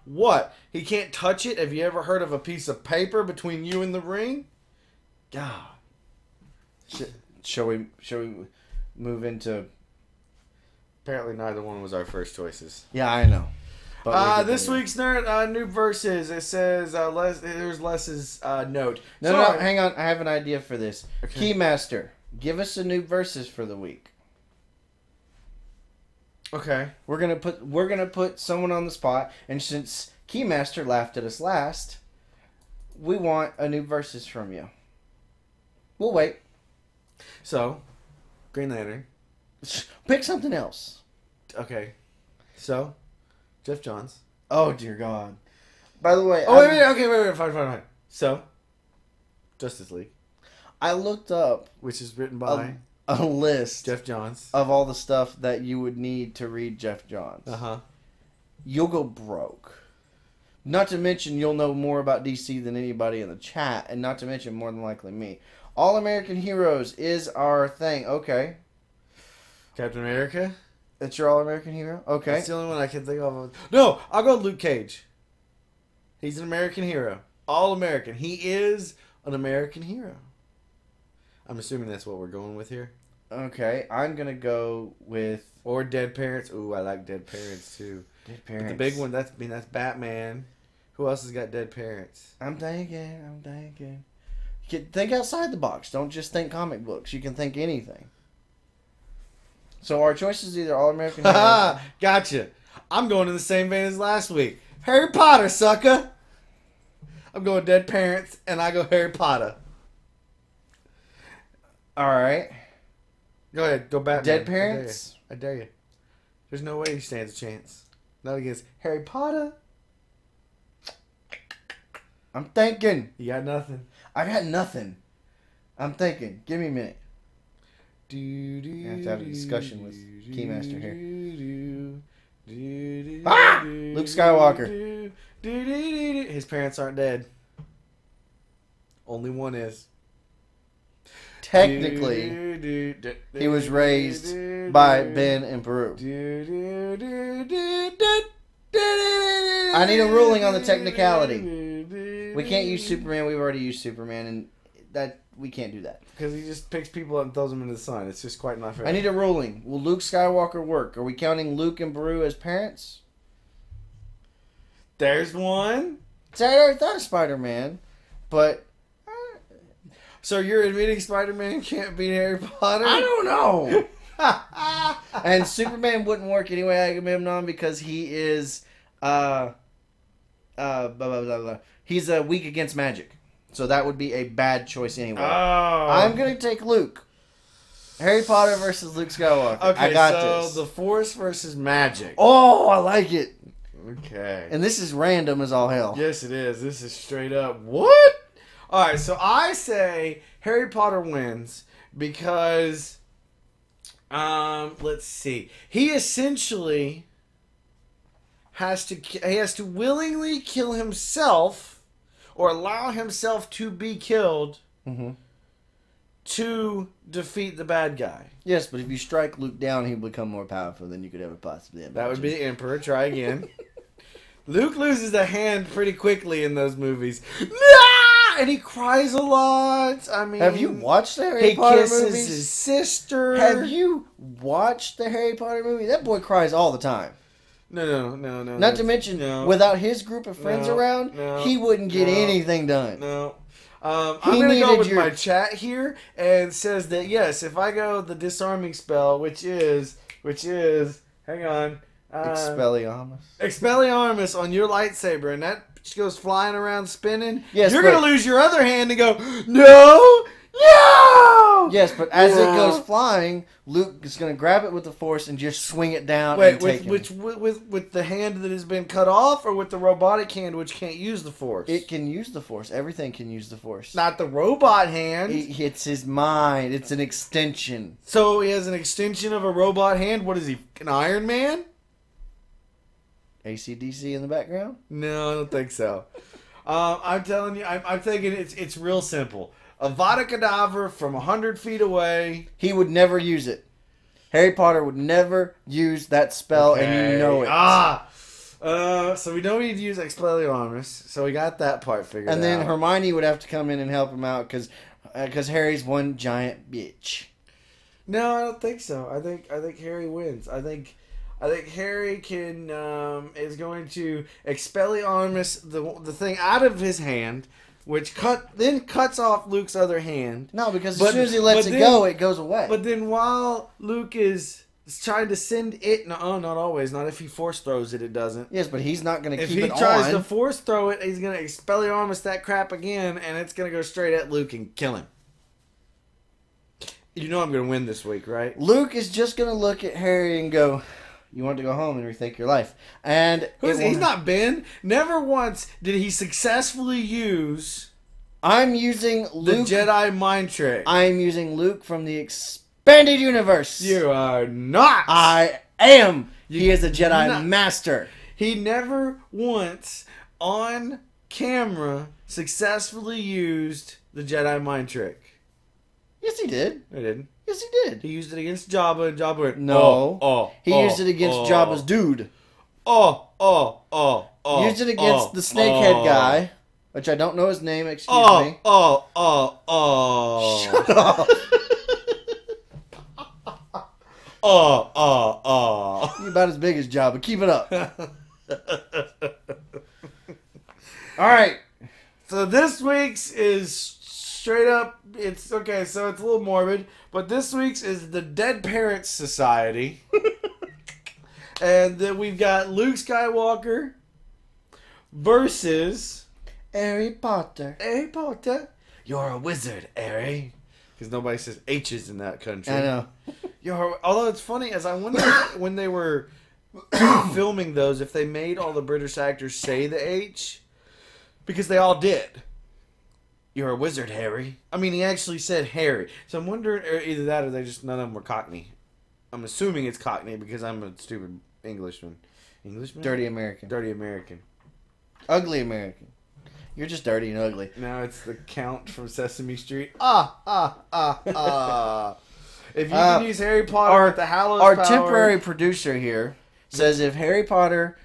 What? He can't touch it? Have you ever heard of a piece of paper between you and the ring? God. Shall we move into... Apparently neither one was our first choices. Yeah, I know. This week's Noob Verses, it says, there's Les's note. No, hang on. I have an idea for this. Okay. Keymaster, give us a Noob Verses for the week. Okay. We're gonna put someone on the spot, and since Keymaster laughed at us last, we want a Noob Verses from you. We'll wait. So, Green Lantern. Pick something else. Okay. So, Jeff Johns. Oh, dear God. By the way... wait, fine. So, Justice League. I looked up... Which is written by... A list... Jeff Johns. Of all the stuff that you would need to read Jeff Johns. Uh-huh. You'll go broke. Not to mention you'll know more about DC than anybody in the chat, and not to mention more than likely me. All American Heroes is our thing. Okay. Captain America? That's your All American Hero? Okay. That's the only one I can think of. No, I'll go Luke Cage. He's an American hero. All American. He is an American hero. I'm assuming that's what we're going with here. Okay, I'm going to go with... Or Dead Parents. Ooh, I like Dead Parents too. Dead Parents. But the big one, that's Batman. Who else has got dead parents? I'm thinking. You can think outside the box. Don't just think comic books. You can think anything. So our choice is either All-American Hero. Gotcha. I'm going in the same vein as last week. Harry Potter, sucker. I'm going dead parents, and I go Harry Potter. All right. Go ahead. Go back. Dead parents? I dare you. There's no way he stands a chance. Not against Harry Potter. I'm thinking. You got nothing. I got nothing. I'm thinking. Give me a minute. I have to have a discussion with Keymaster here. Ah! Luke Skywalker. His parents aren't dead. Only one is. Technically, he was raised by Ben and Peru. I need a ruling on the technicality. We can't use Superman. We've already used Superman, and that we can't do that. Because he just picks people up and throws them into the sun. It's just quite not fair. I need a ruling. Will Luke Skywalker work? Are we counting Luke and Beru as parents? There's one. So I already thought of Spider-Man, but... So you're admitting Spider-Man can't beat Harry Potter? I don't know. And Superman wouldn't work anyway, Agamemnon, because he is... He's weak against magic. So that would be a bad choice anyway. Oh. I'm going to take Luke. Harry Potter versus Luke Skywalker. Okay, I got so this. the Force versus magic. Oh, I like it. Okay. And this is random as all hell. Yes, it is. This is straight up. What? All right, so I say Harry Potter wins because, let's see. He essentially has to willingly kill himself or allow himself to be killed to defeat the bad guy. Yes, but if you strike Luke down, he'll become more powerful than you could ever possibly imagine. That would be the Emperor. Try again. Luke loses a hand pretty quickly in those movies. And he cries a lot. I mean, have you watched the Harry Potter movies? He kisses his sister. Have you watched the Harry Potter movie? That boy cries all the time. No. Not to mention, without his group of friends around, he wouldn't get anything done. No. I'm going to go with my chat here, and says that, yes, if I go the disarming spell, which is, hang on. Expelliarmus. Expelliarmus on your lightsaber, and that goes flying around spinning. Yes, you're going to lose your other hand and go, no! Yes, but as it goes flying, Luke is going to grab it with the Force and just swing it down. Wait, and take him. with the hand that has been cut off, or with the robotic hand which can't use the Force? It can use the Force. Everything can use the Force. Not the robot hand. It's his mind. It's an extension. So he has an extension of a robot hand. What is he, an Iron Man? AC/DC in the background? No, I don't think so. I'm telling you, I'm thinking it's real simple. Avada Kedavra from 100 feet away. He would never use it. Harry Potter would never use that spell, and you know it. So we don't need to use Expelliarmus. So we got that part figured out. And then Hermione would have to come in and help him out because Harry's one giant bitch. No, I don't think so. I think Harry wins. I think Harry can is going to Expelliarmus the thing out of his hand, which cuts off Luke's other hand. No, because as soon as he lets it go, it goes away. But then while Luke is trying to send it, not always, not if he force throws it, it doesn't. Yes, but he's not going to keep it on. If he tries to force throw it, he's going to Expelliarmus that crap again, and it's going to go straight at Luke and kill him. You know I'm going to win this week, right? Luke is just going to look at Harry and go, you want to go home and rethink your life. And he's not Ben. Never once did he successfully use I'm using Luke, the Jedi mind trick. I'm using Luke from the expanded universe. You are not. I am. He is a Jedi master. He never once on camera successfully used the Jedi mind trick. Yes, he did. He didn't. Yes, he did. He used it against Jabba, and Jabba went, he used it against Jabba's dude. Used it against the snakehead guy, which I don't know his name, excuse me. Shut up. You're about as big as Jabba. Keep it up. All right. So this week's is straight up. It's okay. So it's a little morbid, but this week's is the Dead Parents Society, and then we've got Luke Skywalker versus Harry Potter. Harry Potter. You're a wizard, Harry. Because nobody says H's in that country. I know. Although it's funny, as I wonder when they were filming those, if they made all the British actors say the H, because they all did. You're a wizard, Harry. I mean, he actually said Harry. So I'm wondering, either that or they just none of them were Cockney. I'm assuming it's Cockney because I'm a stupid Englishman. Englishman? Dirty American. Dirty American. Ugly American. You're just dirty and ugly. Now it's the Count from Sesame Street. If you can use Harry Potter with the Hallows Our power, temporary producer here says if Harry Potter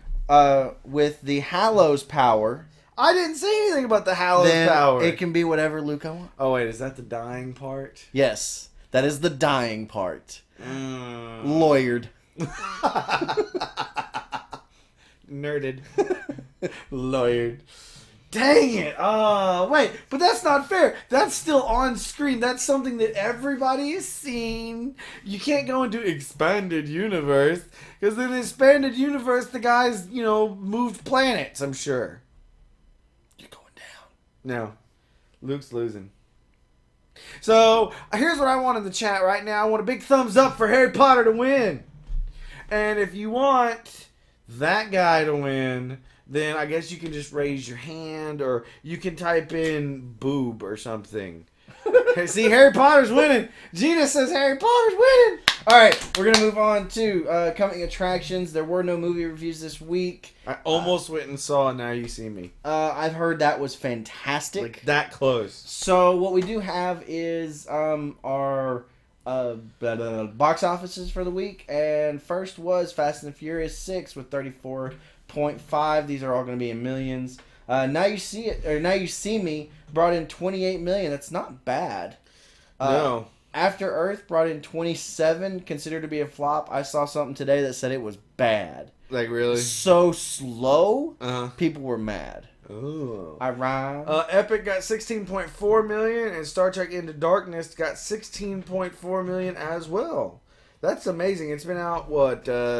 with the Hallows power, I didn't say anything about the Hallows then power. it can be whatever Luke I want. Oh wait, is that the dying part? Yes, that is the dying part. Lawyered. Nerded. Lawyered. Dang it! Wait, but that's not fair. That's still on screen. That's something that everybody has seen. You can't go into expanded universe because in the expanded universe, the guys, moved planets. I'm sure. You're going down. No, Luke's losing. So here's what I want in the chat right now. I want a big thumbs up for Harry Potter to win, and if you want that guy to win, then I guess you can just raise your hand, or you can type in boob or something. See, Harry Potter's winning. Gina says Harry Potter's winning. All right, we're going to move on to coming attractions. There were no movie reviews this week. I almost went and saw Now You See Me. I've heard that was fantastic. Like that close. So what we do have is our box offices for the week. And first was Fast and the Furious 6 with 34.5. These are all going to be in millions. Now You See Me brought in 28 million. That's not bad. No. After Earth brought in 27, considered to be a flop. I saw something today that said it was bad. Like really? So slow. Uh-huh. People were mad. Ooh. I rhyme. Epic got 16.4 million, and Star Trek Into Darkness got 16.4 million as well. That's amazing. It's been out,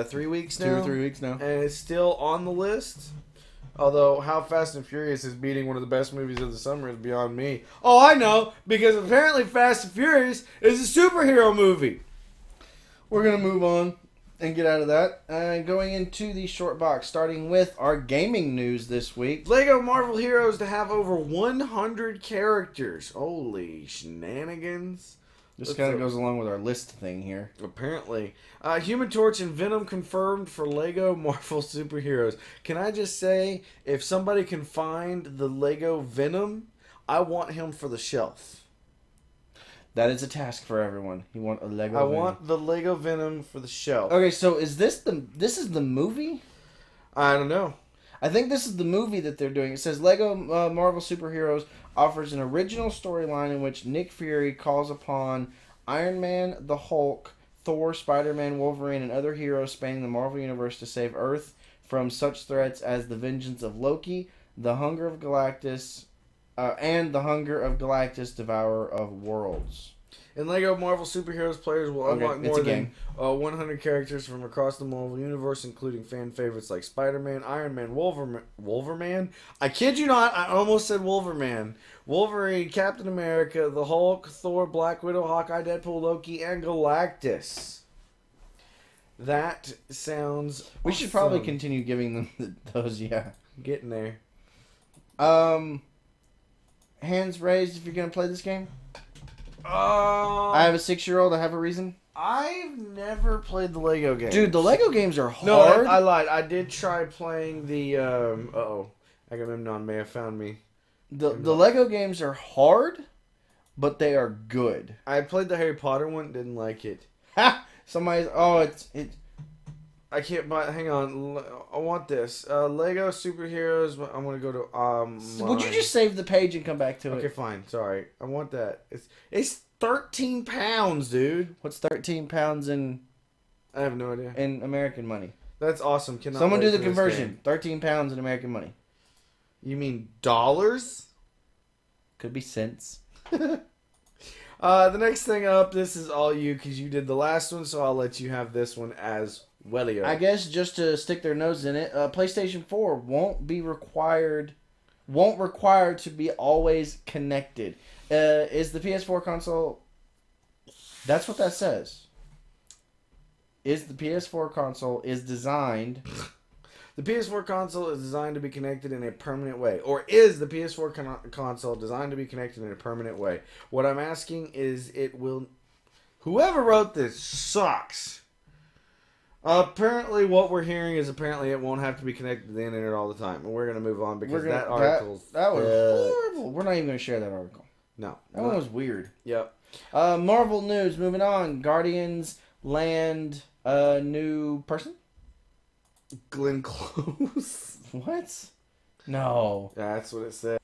3 weeks now? 2 or 3 weeks now. And it's still on the list. Although, how Fast and Furious is beating one of the best movies of the summer is beyond me. Oh, I know! Because apparently Fast and Furious is a superhero movie. We're going to move on and get out of that. Going into the short box, starting with our gaming news this week. Lego Marvel Heroes to have over 100 characters. Holy shenanigans. This kind of goes along with our list thing here. Apparently. Human Torch and Venom confirmed for Lego Marvel Superheroes. Can I just say, if somebody can find the Lego Venom, I want him for the shelf. That is a task for everyone. You want a Lego I Venom. want the Lego Venom for the shelf. Okay, so is this the movie? I don't know. I think this is the movie that they're doing. It says Lego Marvel Superheroes offers an original storyline in which Nick Fury calls upon Iron Man, the Hulk, Thor, Spider-Man, Wolverine, and other heroes spanning the Marvel Universe to save Earth from such threats as the vengeance of Loki, the hunger of Galactus, and the hunger of Galactus, Devourer of Worlds. In Lego Marvel Superheroes, players will unlock more than game. 100 characters from across the Marvel Universe, including fan favorites like Spider-Man, Iron Man, Wolverine. I kid you not, I almost said Wolverine. Wolverine, Captain America, the Hulk, Thor, Black Widow, Hawkeye, Deadpool, Loki, and Galactus. That sounds We should probably continue giving them those, yeah. Getting there. Hands raised if you're going to play this game. I I have a 6-year-old. I have a reason. I've never played the Lego games. Dude, the Lego games are hard. No, I lied. I did try playing the, Agamemnon may have found me. The Lego games are hard, but they are good. I played the Harry Potter one, didn't like it. Ha! Somebody's... Oh, it's... I can't buy... Hang on. I want this. Lego Superheroes. I'm going to go to... Would you just save the page and come back to it? Okay, fine. Sorry. I want that. It's 13 pounds, dude. What's 13 pounds in I have no idea. American money? That's awesome. Cannot Someone wait do the for this conversion. game. 13 pounds in American money. You mean dollars? Could be cents. The next thing up, this is all you because you did the last one, so I'll let you have this one as well. I guess just to stick their nose in it, PlayStation 4 won't require to be always connected. Is the PS4 console... That's what that says. Is the PS4 console is designed... The PS4 console is designed to be connected in a permanent way. Or is the PS4 console designed to be connected in a permanent way? What I'm asking is it will... Whoever wrote this sucks. Apparently what we're hearing is apparently it won't have to be connected to the internet all the time. And we're going to move on because that article's... That was horrible. We're not even going to share that article. No. That one was weird. Yep. Marvel news, moving on. Guardians land a new person? Glenn Close. What? No. That's what it said.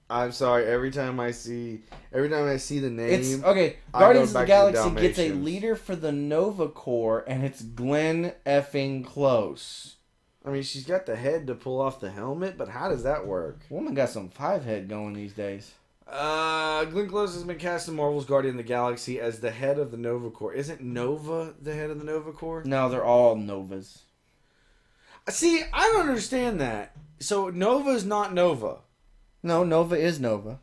I'm sorry. Every time I see the name, it's okay. Guardians of the Galaxy gets a leader for the Nova Corps, and it's Glenn effing Close. I mean, she's got the head to pull off the helmet, but how does that work? Woman got some 5-head going these days. Glenn Close has been cast in Marvel's Guardian of the Galaxy as the head of the Nova Corps. Isn't Nova the head of the Nova Corps? No, they're all Novas. See, I don't understand that. So Nova's not Nova. No, Nova is Nova.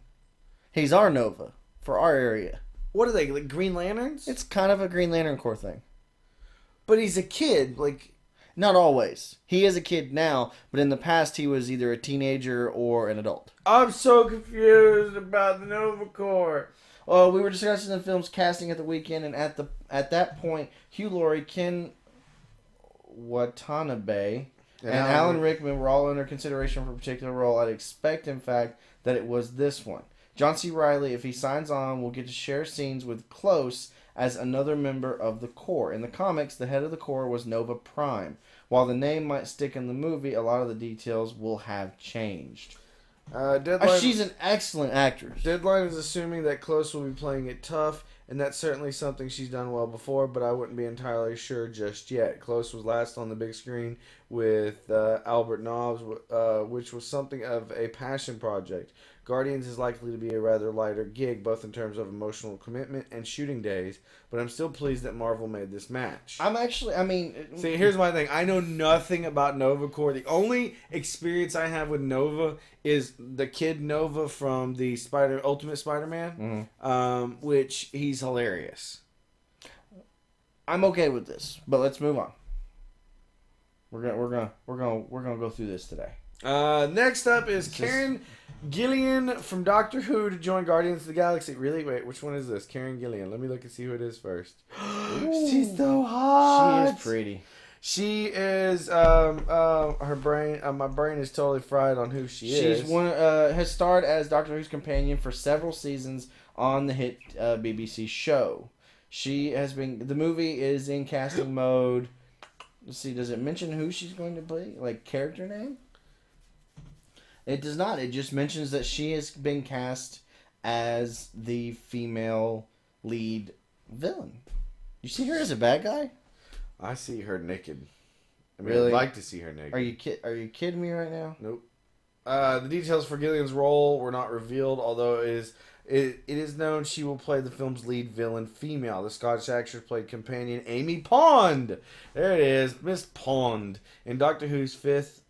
He's our Nova for our area. What are they, like Green Lanterns? It's kind of a Green Lantern Corps thing. But he's a kid, like... Not always. He is a kid now, but in the past he was either a teenager or an adult. I'm so confused about the Nova Corps. We were discussing the film's casting at the weekend, and at that point, Hugh Laurie, Ken Watanabe, and Alan Rickman were all under consideration for a particular role. I'd expect, in fact, that it was this one. John C. Reilly, if he signs on, will get to share scenes with Close as another member of the Corps. In the comics, the head of the Corps was Nova Prime. While the name might stick in the movie, a lot of the details will have changed. She's an excellent actress. Deadline is assuming that Close will be playing it tough, and that's certainly something she's done well before, but I wouldn't be entirely sure just yet. Close was last on the big screen with Albert Nobbs, which was something of a passion project. Guardians is likely to be a rather lighter gig, both in terms of emotional commitment and shooting days, but I'm still pleased that Marvel made this match. See, here's my thing. I know nothing about Nova Corps. The only experience I have with Nova is the kid Nova from the Ultimate Spider-Man, which he's hilarious. I'm okay with this, but let's move on. We're gonna go through this today. Next up is Karen Gillian from Doctor Who to join Guardians of the Galaxy. Really? Wait, which one is this? Karen Gillian. Let me look and see who it is first. She's so hot. She is pretty. She is. Her brain. My brain is totally fried on who she is. She's has starred as Doctor Who's companion for several seasons on the hit BBC show. She has been. The movie is in casting mode. Let's see. Does it mention who she's going to play? Like character name? It does not. It just mentions that she has been cast as the female lead villain. You see her as a bad guy? I see her naked. Really? I'd like to see her naked. Are you kidding me right now? Nope. The details for Gillian's role were not revealed, although it is known she will play the film's lead villain female. The Scottish actress played companion Amy Pond. There it is, Miss Pond, in Doctor Who's fifth.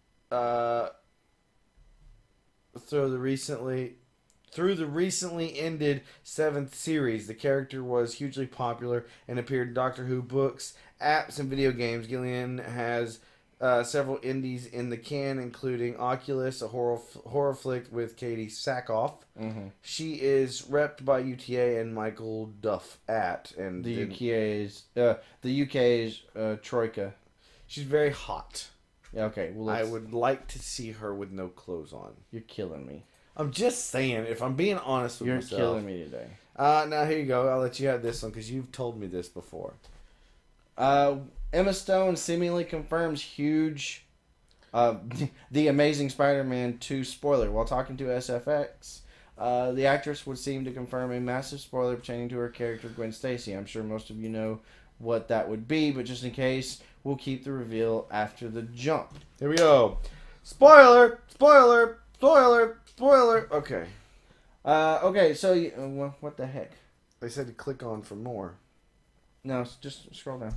Through the recently ended 7th series, the character was hugely popular and appeared in Doctor Who books, apps, and video games. Gillian has several indies in the can, including Oculus, a horror flick with Katie Sackhoff. Mm-hmm. She is repped by UTA and Michael Duff and the UK is Troika. She's very hot. Okay, well, I would like to see her with no clothes on. You're killing me. I'm just saying, if I'm being honest with myself. You're killing me today. Now, here you go. I'll let you have this one because you've told me this before. Emma Stone seemingly confirms huge The Amazing Spider-Man 2 spoiler. While talking to SFX, the actress would seem to confirm a massive spoiler pertaining to her character, Gwen Stacy. I'm sure most of you know what that would be, but just in case, we'll keep the reveal after the jump. Here we go. Spoiler! Spoiler! Spoiler. Okay. Okay, so what the heck? They said to click on for more. No, just scroll down.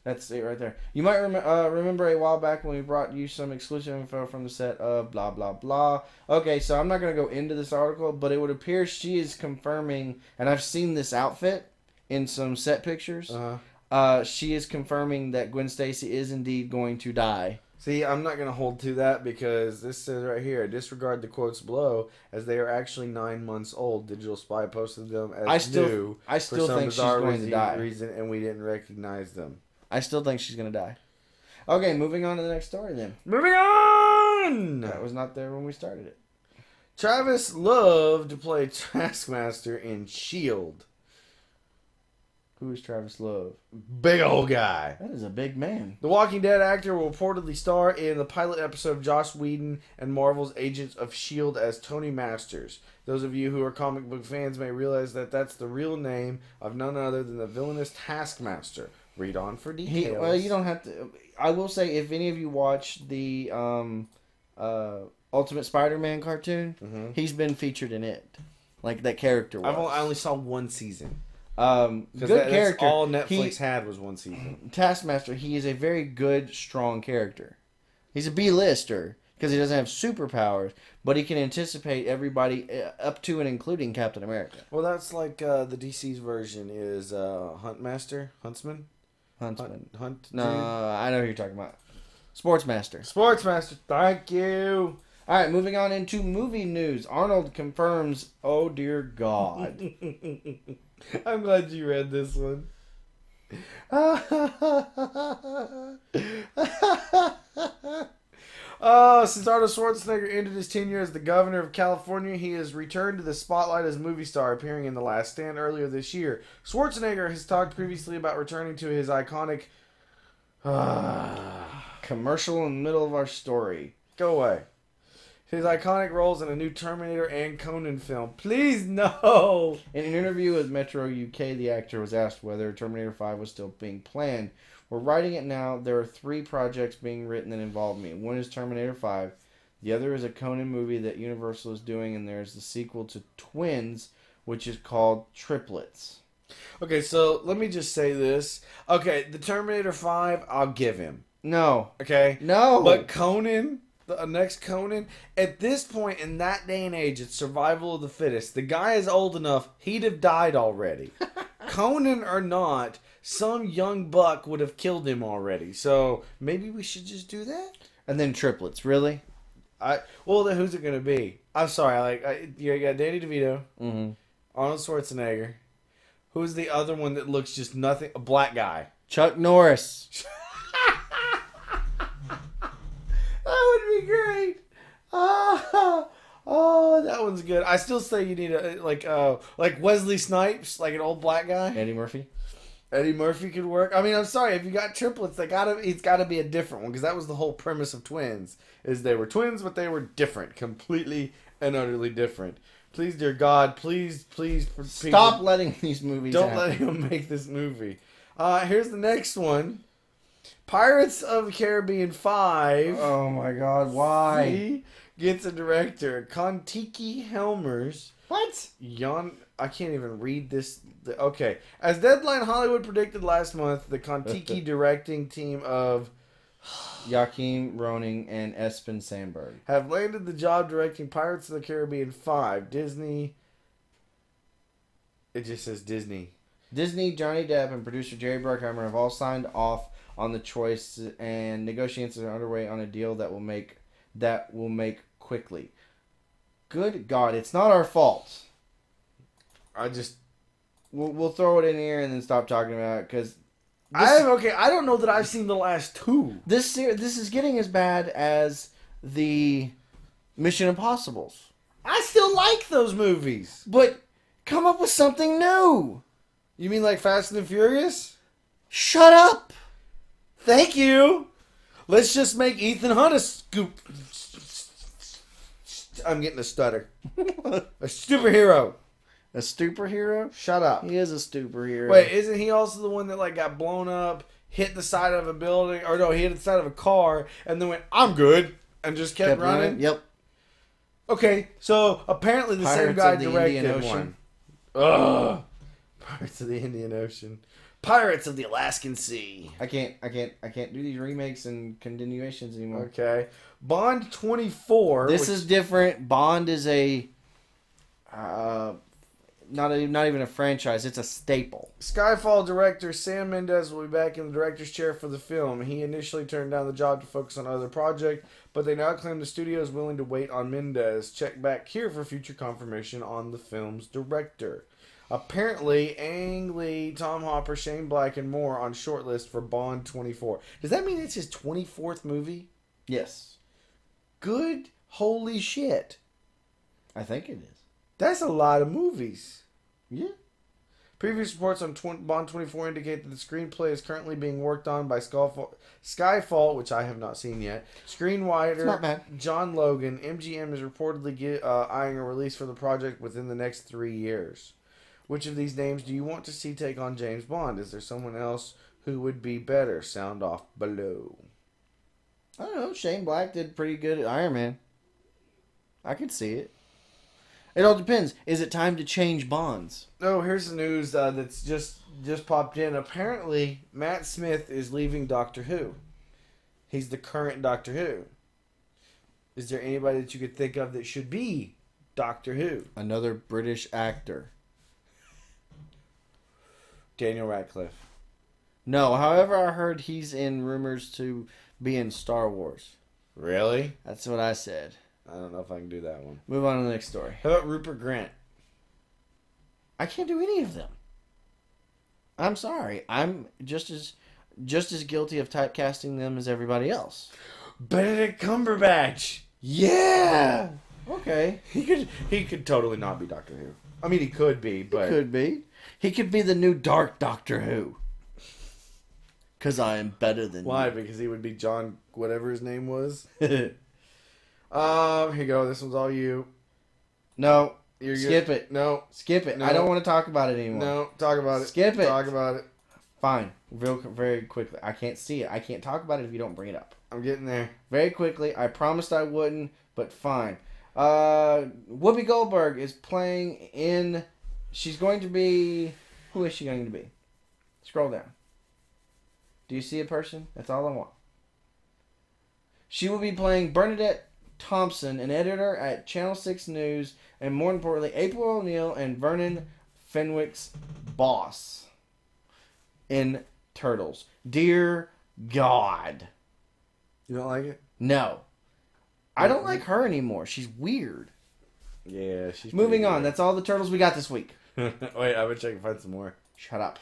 That's it right there. You might remember a while back when we brought you some exclusive info from the set of blah, blah, blah. Okay, so I'm not going to go into this article, but it would appear she is confirming, and I've seen this outfit in some set pictures. She is confirming that Gwen Stacy is indeed going to die. See, I'm not going to hold to that because this says right here, disregard the quotes below as they are actually 9 months old. Digital Spy posted them as new. I still think she's going to die. Reason, and we didn't recognize them. I still think she's going to die. Okay, moving on to the next story then. Moving on! That was not there when we started it. Travis loved to play Taskmaster in S.H.I.E.L.D. Who is Travis Love? Big old guy. That is a big man. The Walking Dead actor will reportedly star in the pilot episode of Joss Whedon and Marvel's Agents of S.H.I.E.L.D. as Tony Masters. Those of you who are comic book fans may realize that that's the real name of none other than the villainous Taskmaster. Read on for details. Well, you don't have to. I will say, if any of you watch the Ultimate Spider-Man cartoon, he's been featured in it. Like that character was. I only saw one season. Good character. That's all Netflix had was one season. Taskmaster, he is a very good, strong character. He's a B-lister because he doesn't have superpowers, but he can anticipate everybody up to and including Captain America. Well, that's like the DC's version is Huntsman. No, I know who you're talking about. Sportsmaster. Thank you. All right, moving on into movie news. Arnold confirms, oh dear God. I'm glad you read this one. Since Arnold Schwarzenegger ended his tenure as the governor of California, he has returned to the spotlight as a movie star, appearing in The Last Stand earlier this year. Schwarzenegger has talked previously about returning to his iconic commercial in the middle of our story. Go away. His iconic roles in a new Terminator and Conan film. Please, no! In an interview with Metro UK, the actor was asked whether Terminator 5 was still being planned. We're writing it now. There are 3 projects being written that involve me. One is Terminator 5. The other is a Conan movie that Universal is doing, and there's the sequel to Twins, which is called Triplets. Okay, so let me just say this. Okay, the Terminator 5, I'll give him. No. Okay? No. But Conan... The next Conan, at this point in that day and age, it's survival of the fittest. The guy is old enough, he'd have died already. Conan or not, some young buck would have killed him already. So maybe we should just do that? And then Triplets, really? Well, then who's it going to be? I'm sorry, you got Danny DeVito, Arnold Schwarzenegger. Who's the other one that looks just nothing? A black guy. Chuck Norris. That would be great. Oh, that one's good. I still say you need like Wesley Snipes, like an old black guy. Eddie Murphy. Eddie Murphy could work. I mean, I'm sorry if you got triplets, it's got to be a different one because that was the whole premise of Twins. Is they were twins, but they were different, completely and utterly different. Please, dear God, please, stop letting these movies. Don't let him make this movie. Here's the next one. Pirates of the Caribbean 5. Oh my God, why? See, gets a director. Kontiki Helmers. What? I can't even read this. Okay. As Deadline Hollywood predicted last month, the Kontiki directing team of Joachim Roning and Espen Sandberg have landed the job directing Pirates of the Caribbean 5. Disney. It just says Disney. Disney, Johnny Depp, and producer Jerry Bruckheimer have all signed off on the choice, and negotiations are underway on a deal that will make quickly. Good God, it's not our fault. We'll throw it in here and then stop talking about it because I don't know that I've seen the last 2. This is getting as bad as the Mission Impossibles. I still like those movies, but come up with something new. You mean like Fast and the Furious? Shut up. Thank you. Let's just make Ethan Hunt a scoop. I'm getting a stutter. A superhero. A superhero? Shut up. He is a superhero. Wait, isn't he also the one that got blown up, hit the side of a building, or no, he hit the side of a car, and then went, "I'm good," and just kept running? Yep. Okay, so apparently the same Pirates guy of the Indian directed Ocean. one. Ugh. Pirates of the Indian Ocean. Pirates of the Alaskan Sea. I can't do these remakes and continuations anymore. Okay. Bond 24. This is different. Bond is a not even a franchise. It's a staple. Skyfall director Sam Mendes will be back in the director's chair for the film. He initially turned down the job to focus on other projects, but they now claim the studio is willing to wait on Mendes. Check back here for future confirmation on the film's director. Apparently, Ang Lee, Tom Hopper, Shane Black, and more on shortlist for Bond 24. Does that mean it's his 24th movie? Yes. Good holy shit. I think it is. That's a lot of movies. Yeah. Previous reports on Bond 24 indicate that the screenplay is currently being worked on by Skyfall, which I have not seen yet. Screenwriter John Logan. MGM is reportedly eyeing a release for the project within the next 3 years. Which of these names do you want to see take on James Bond? Is there someone else who would be better? Sound off below. I don't know. Shane Black did pretty good at Iron Man. I could see it. It all depends. Is it time to change Bonds? Oh, here's the news that's just popped in. Apparently, Matt Smith is leaving Doctor Who. He's the current Doctor Who. Is there anybody that you could think of that should be Doctor Who? Another British actor. Daniel Radcliffe. No, however, I heard he's in rumors to be in Star Wars. Really? That's what I said. I don't know if I can do that one. Move on to the next story. How about Rupert Grint? I can't do any of them. I'm sorry. I'm just as guilty of typecasting them as everybody else. Benedict Cumberbatch. Yeah. Okay. He could totally not be Doctor Who. I mean, he could be, but He could be. He could be the new Dark Doctor Who. Because I am better than Why? you. Because he would be John, whatever his name was. Here you go. This one's all you. No. You're Skip good. it. No. Skip it. No. I don't want to talk about it anymore. No. Talk about it. Skip it. Talk about it. Fine. Very quickly. I can't see it. I can't talk about it if you don't bring it up. I'm getting there. Very quickly. I promised I wouldn't, but fine. Whoopi Goldberg is playing in... She's going to be... Who is she going to be? Scroll down. Do you see a person? That's all I want. She will be playing Bernadette Thompson, an editor at Channel 6 News, and more importantly, April O'Neil and Vernon Fenwick's boss in Turtles. Dear God. You don't like it? No. I don't like her anymore. She's weird. Yeah, she's Moving on. That's all the Turtles we got this week. Wait, I bet you I can find some more. Shut up.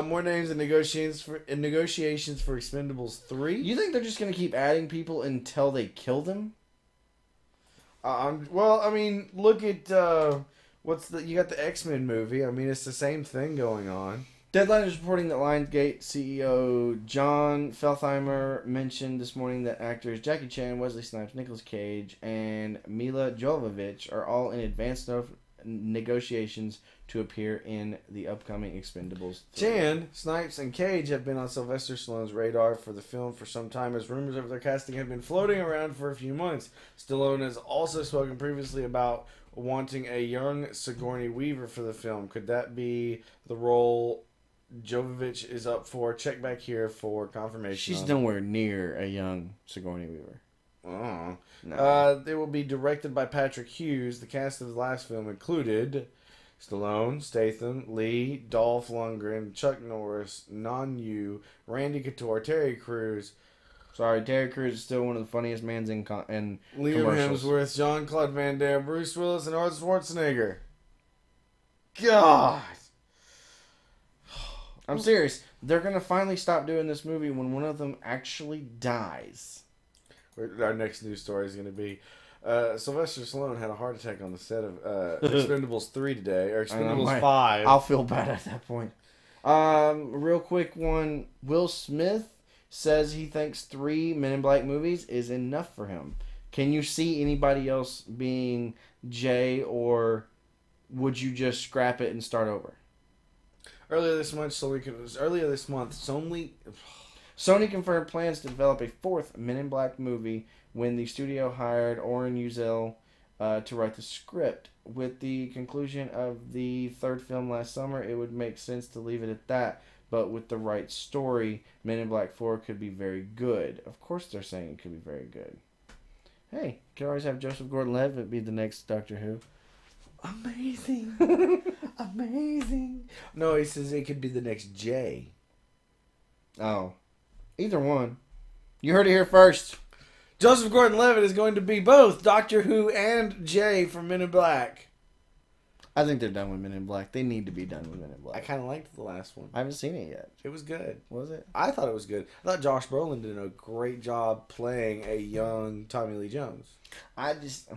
More names in negotiations for Expendables 3. You think they're just going to keep adding people until they kill them? Well, I mean, look at you got the X-Men movie. I mean, it's the same thing going on. Deadline is reporting that Lionsgate CEO John Feltheimer mentioned this morning that actors Jackie Chan, Wesley Snipes, Nicolas Cage, and Mila Jovovich are all in advanced negotiations to appear in the upcoming Expendables 3. Chan, Snipes, and Cage have been on Sylvester Stallone's radar for the film for some time, as rumors of their casting have been floating around for a few months. Stallone has also spoken previously about wanting a young Sigourney Weaver for the film. Could that be the role Jovovich is up for? Check back here for confirmation. She's nowhere near a young Sigourney Weaver. Oh. No. They will be directed by Patrick Hughes. The cast of the last film included Stallone, Statham, Lee, Dolph Lundgren, Chuck Norris, Non-Yu, Randy Couture, Terry Crews. Sorry, Terry Crews is still one of the funniest mans in Liam commercials. Hemsworth, Jean-Claude Van Damme, Bruce Willis, and Arnold Schwarzenegger. God! I'm serious. They're going to finally stop doing this movie when one of them actually dies. Our next news story is going to be Sylvester Stallone had a heart attack on the set of Expendables 3 today, or Expendables 5. I'll feel bad at that point. Real quick one. Will Smith says he thinks 3 Men in Black movies is enough for him. Can you see anybody else being Jay, or would you just scrap it and start over? Earlier this month, Sony confirmed plans to develop a 4th Men in Black movie when the studio hired Oren Uziel to write the script. With the conclusion of the third film last summer, it would make sense to leave it at that. But with the right story, Men in Black 4 could be very good. Of course they're saying it could be very good. Hey, you can always have Joseph Gordon-Levitt be the next Doctor Who. Amazing. Amazing. No, he says it could be the next J. Oh. Either one. You heard it here first. Joseph Gordon-Levitt is going to be both Doctor Who and J from Men in Black. I think they're done with Men in Black. They need to be done with Men in Black. I kind of liked the last one. I haven't seen it yet. It was good. Was it? I thought it was good. I thought Josh Brolin did a great job playing a young Tommy Lee Jones. I just...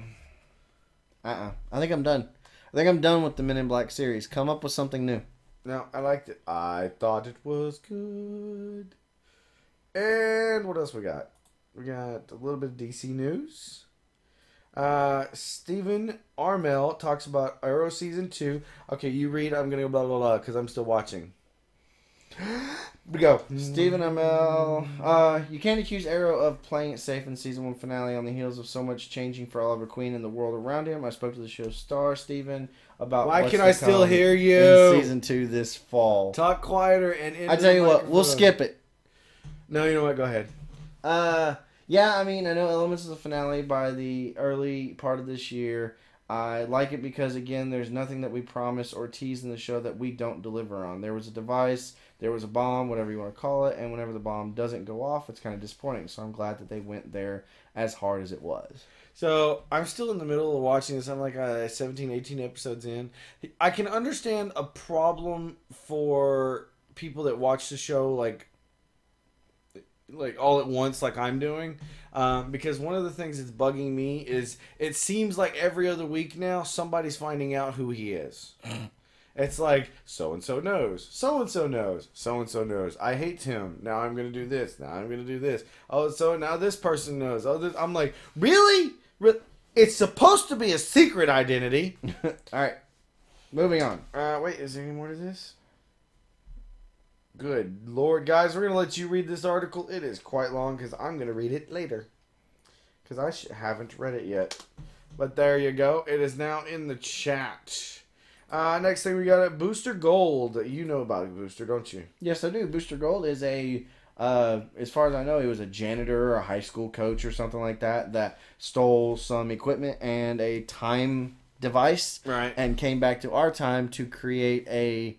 I think I'm done. I think I'm done with the Men in Black series. Come up with something new. No, I liked it. I thought it was good. And what else we got? We got a little bit of DC news. Stephen Armel talks about Arrow Season 2. Okay, you read. I'm going to go blah, blah, blah, because I'm still watching. Go. Stephen Amell. You can't accuse Arrow of playing it safe in Season 1 finale on the heels of so much changing for Oliver Queen and the world around him. I spoke to the show's star, Stephen, about why what's can to I still come hear you? in Season 2 this fall. Talk quieter and... I tell you what, we'll skip it. No, you know what? Go ahead. Yeah, I mean, I know elements of the finale by the early part of this year. I like it because, again, there's nothing that we promise or tease in the show that we don't deliver on. There was a device, there was a bomb, whatever you want to call it, and whenever the bomb doesn't go off, it's kind of disappointing. So I'm glad that they went there as hard as it was. So I'm still in the middle of watching this. I'm like 17, 18 episodes in. I can understand a problem for people that watch the show like all at once, like I'm doing, because one of the things that's bugging me is it seems like every other week now somebody's finding out who he is. It's like so and so knows, so and so knows, so and so knows. I hate him. Now I'm gonna do this. Now I'm gonna do this. Oh, so now this person knows. Oh, I'm like, really? It's supposed to be a secret identity. All right, moving on. Wait, is there any more to this? Good Lord, guys, we're going to let you read this article. It is quite long because I'm going to read it later. Because I haven't read it yet. But there you go. It is now in the chat. Next thing we got at Booster Gold. You know about Booster, don't you? Yes, I do. Booster Gold is as far as I know, he was a janitor or a high school coach or something like that stole some equipment and a time device. Right. And came back to our time to create a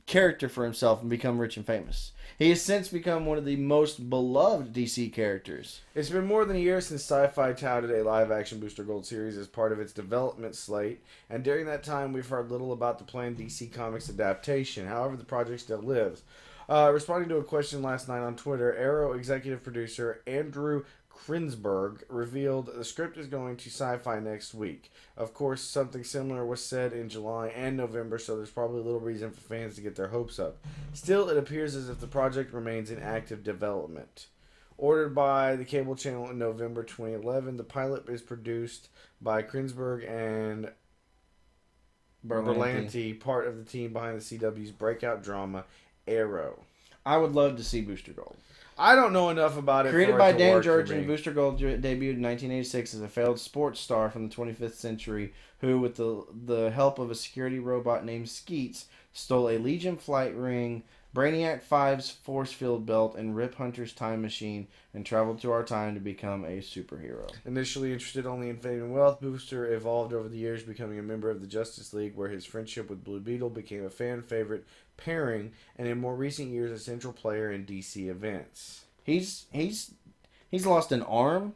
character for himself and become rich and famous. He has since become one of the most beloved DC characters. It's been more than a year since Sci-Fi touted a live-action Booster Gold series as part of its development slate, and during that time we've heard little about the planned DC Comics adaptation. However, the project still lives. Responding to a question last night on Twitter, Arrow executive producer Andrew Krinsberg revealed the script is going to Sci-Fi next week. Of course, something similar was said in July and November, so there's probably little reason for fans to get their hopes up. Still, it appears as if the project remains in active development. Ordered by the cable channel in November 2011, the pilot is produced by Krinsberg and Berlanti, part of the team behind the CW's breakout drama, Arrow. I would love to see Booster Gold. I don't know enough about it. Created by Dan Jurgen, Booster Gold debuted in 1986 as a failed sports star from the 25th century who, with the help of a security robot named Skeets, stole a Legion flight ring, Brainiac 5's force field belt, and Rip Hunter's time machine, and traveled to our time to become a superhero. Initially interested only in fame and wealth, Booster evolved over the years, becoming a member of the Justice League, where his friendship with Blue Beetle became a fan favorite pairing, and in more recent years a central player in DC events. He's lost an arm.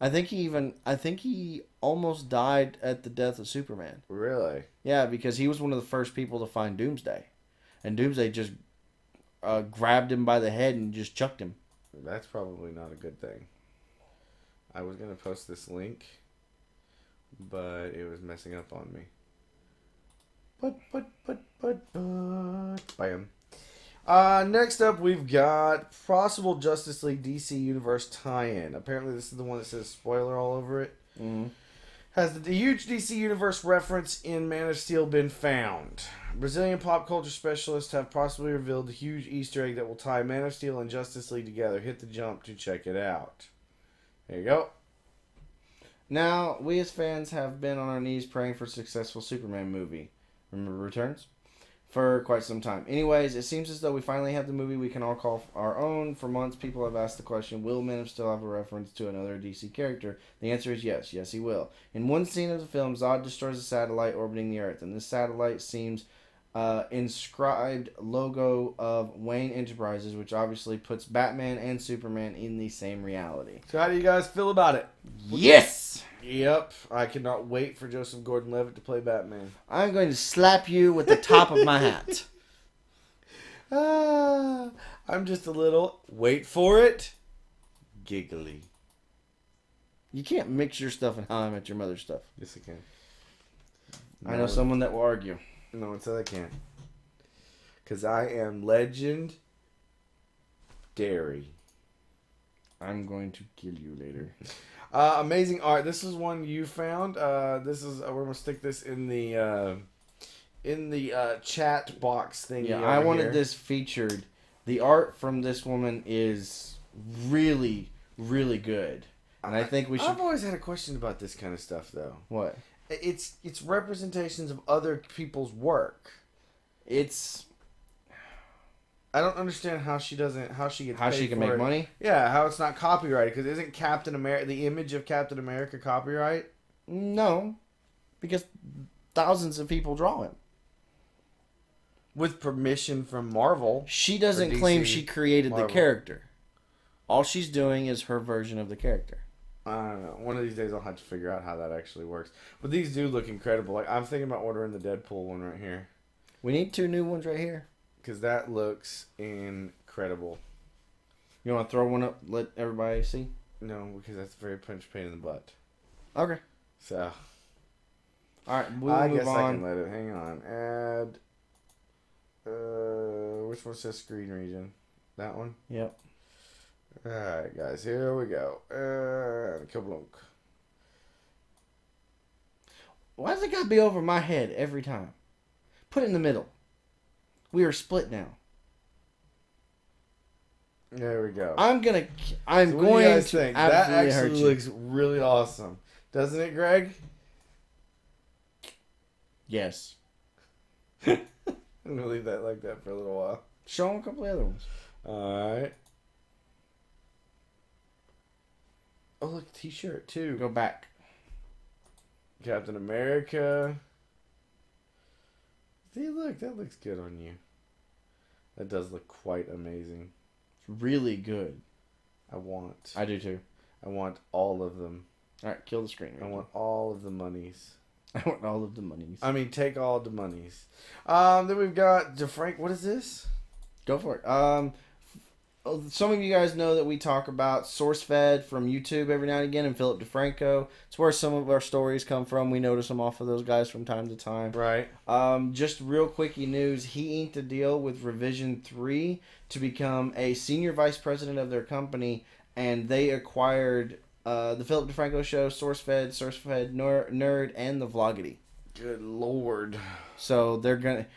I think he almost died at the death of Superman. Really? Yeah, because he was one of the first people to find Doomsday, and Doomsday just grabbed him by the head and just chucked him. That's probably not a good thing. I was gonna post this link, but it was messing up on me. Bam. Next up, we've got possible Justice League DC Universe tie-in. Apparently, this is the one that says spoiler all over it. Mm-hmm. Has the huge DC Universe reference in Man of Steel been found? Brazilian pop culture specialists have possibly revealed a huge Easter egg that will tie Man of Steel and Justice League together. Hit the jump to check it out. There you go. Now, we as fans have been on our knees praying for a successful Superman movie. Remember Returns? For quite some time. Anyways, it seems as though we finally have the movie we can all call our own. For months, people have asked the question, will Men of Steel have a reference to another DC character? The answer is yes. Yes, he will. In one scene of the film, Zod destroys a satellite orbiting the Earth, and this satellite seems inscribed logo of Wayne Enterprises, which obviously puts Batman and Superman in the same reality. So how do you guys feel about it? Yes! Yep. I cannot wait for Joseph Gordon-Levitt to play Batman. I'm going to slap you with the top of my hat. I'm just a little, wait for it, giggly. You can't mix your stuff and How I Met Your Mother stuff. Yes, I can. I know someone that will argue. No one said I can't. Because I am legend dairy. I'm going to kill you later. Amazing art. This is one you found. This is we're gonna stick this in the chat box thing. Yeah, I wanted this featured. The art from this woman is really, really good, and I think we should. I've always had a question about this kind of stuff, though. What? It's representations of other people's work. I don't understand how she gets how she can make money. Yeah, how it's not copyrighted, because isn't Captain America, the image of Captain America, copyright? No, because thousands of people draw him with permission from Marvel. She doesn't claim she created the character. All she's doing is her version of the character. I don't know. One of these days I'll have to figure out how that actually works. But these do look incredible. Like, I'm thinking about ordering the Deadpool one right here. We need 2 new ones right here. Because that looks incredible. You want to throw one up, let everybody see? No, because that's a very pain in the butt. Okay. So. Alright, we'll I move guess on. I can let it. Hang on. Add. Which one says screen region? That one? Yep. Alright, guys. Here we go. Kablunk. Why does it got to be over my head every time? Put it in the middle. We are split now. There we go. I'm going to think? That actually looks really awesome. Doesn't it, Greg? Yes. I'm going to leave that like that for a little while. Show them a couple of other ones. Alright. Oh, look, t-shirt, too. Go back. Captain America. See, look, that looks good on you. That does look quite amazing. It's really good. I do too. I want all of them. Alright, kill the screen. I want all of the monies. I want all of the monies. I mean, take all the monies. Then we've got DeFrank. What is this? Go for it. Some of you guys know that we talk about SourceFed from YouTube every now and again, and Philip DeFranco. It's where some of our stories come from. We notice them off of those guys from time to time. Right. Just real quickie news. He inked a deal with Revision 3 to become a senior vice president of their company, and they acquired the Philip DeFranco Show, SourceFed Nerd, and the Vlogity. Good Lord. So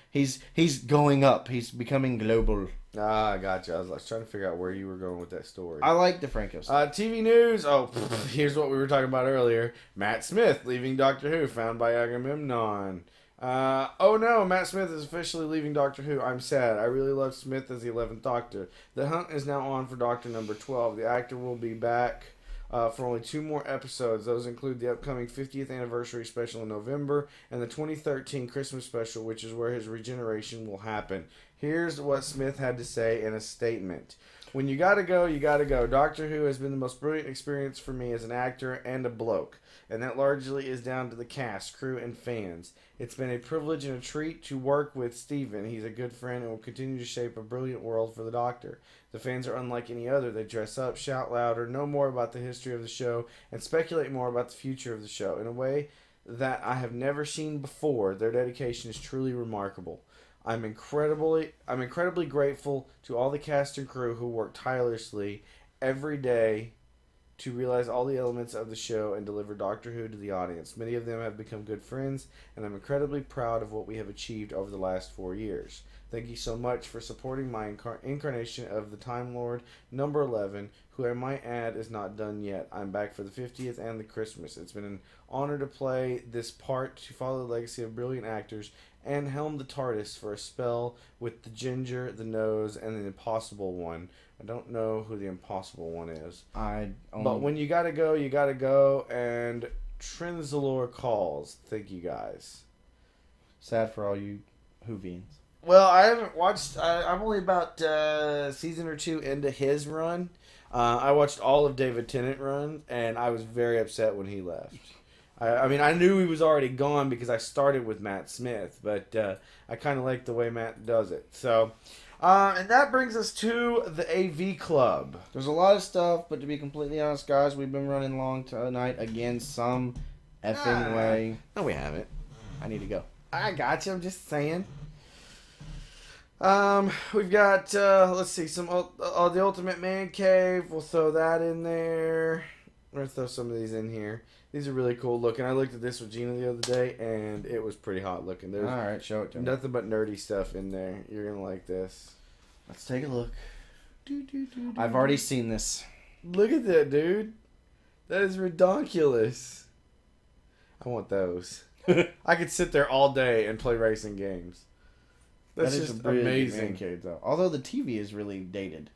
he's going up. He's becoming global. Ah, gotcha. I was trying to figure out where you were going with that story. I like DeFranco stuff. TV news. Oh, here's what we were talking about earlier. Matt Smith leaving Doctor Who, found by Agamemnon. Oh no, Matt Smith is officially leaving Doctor Who. I'm sad. I really loved Smith as the 11th Doctor. The hunt is now on for Doctor number 12. The actor will be back for only 2 more episodes. Those include the upcoming 50th anniversary special in November and the 2013 Christmas special, which is where his regeneration will happen. Here's what Smith had to say in a statement. When you gotta go, you gotta go. Doctor Who has been the most brilliant experience for me as an actor and a bloke, and that largely is down to the cast, crew, and fans. It's been a privilege and a treat to work with Stephen. He's a good friend and will continue to shape a brilliant world for the Doctor. The fans are unlike any other. They dress up, shout louder, know more about the history of the show, and speculate more about the future of the show in a way that I have never seen before. Their dedication is truly remarkable. I'm incredibly grateful to all the cast and crew who work tirelessly every day to realize all the elements of the show and deliver Doctor Who to the audience. Many of them have become good friends, and I'm incredibly proud of what we have achieved over the last 4 years. Thank you so much for supporting my incarnation of the Time Lord, number 11, who I might add is not done yet. I'm back for the 50th and the Christmas. It's been an honor to play this part, to follow the legacy of brilliant actors, and helm the TARDIS for a spell with the Ginger, the Nose, and the Impossible One. I don't know who the Impossible One is. But when you gotta go, and Trinzalore calls. Thank you, guys. Sad for all you Whovians. Well, I haven't watched... I'm only about season or 2 into his run. I watched all of David Tennant run, and I was very upset when he left. I mean, I knew he was already gone because I started with Matt Smith, but I kind of like the way Matt does it. So, and that brings us to the AV Club. There's a lot of stuff, but to be completely honest, guys, we've been running long tonight again some effing way. No, we haven't. I need to go. I got you. I'm just saying. We've got, let's see, some the Ultimate Man Cave. We'll throw that in there. We're going to throw some of these in here. These are really cool looking. I looked at this with Gina the other day, and it was pretty hot looking. There's Alright, show it to me. nothing but nerdy stuff in there. You're going to like this. Let's take a look. I've already seen this. Look at that, dude. That is ridiculous. I want those. I could sit there all day and play racing games. That's just amazing. Cave, though. Although the TV is really dated.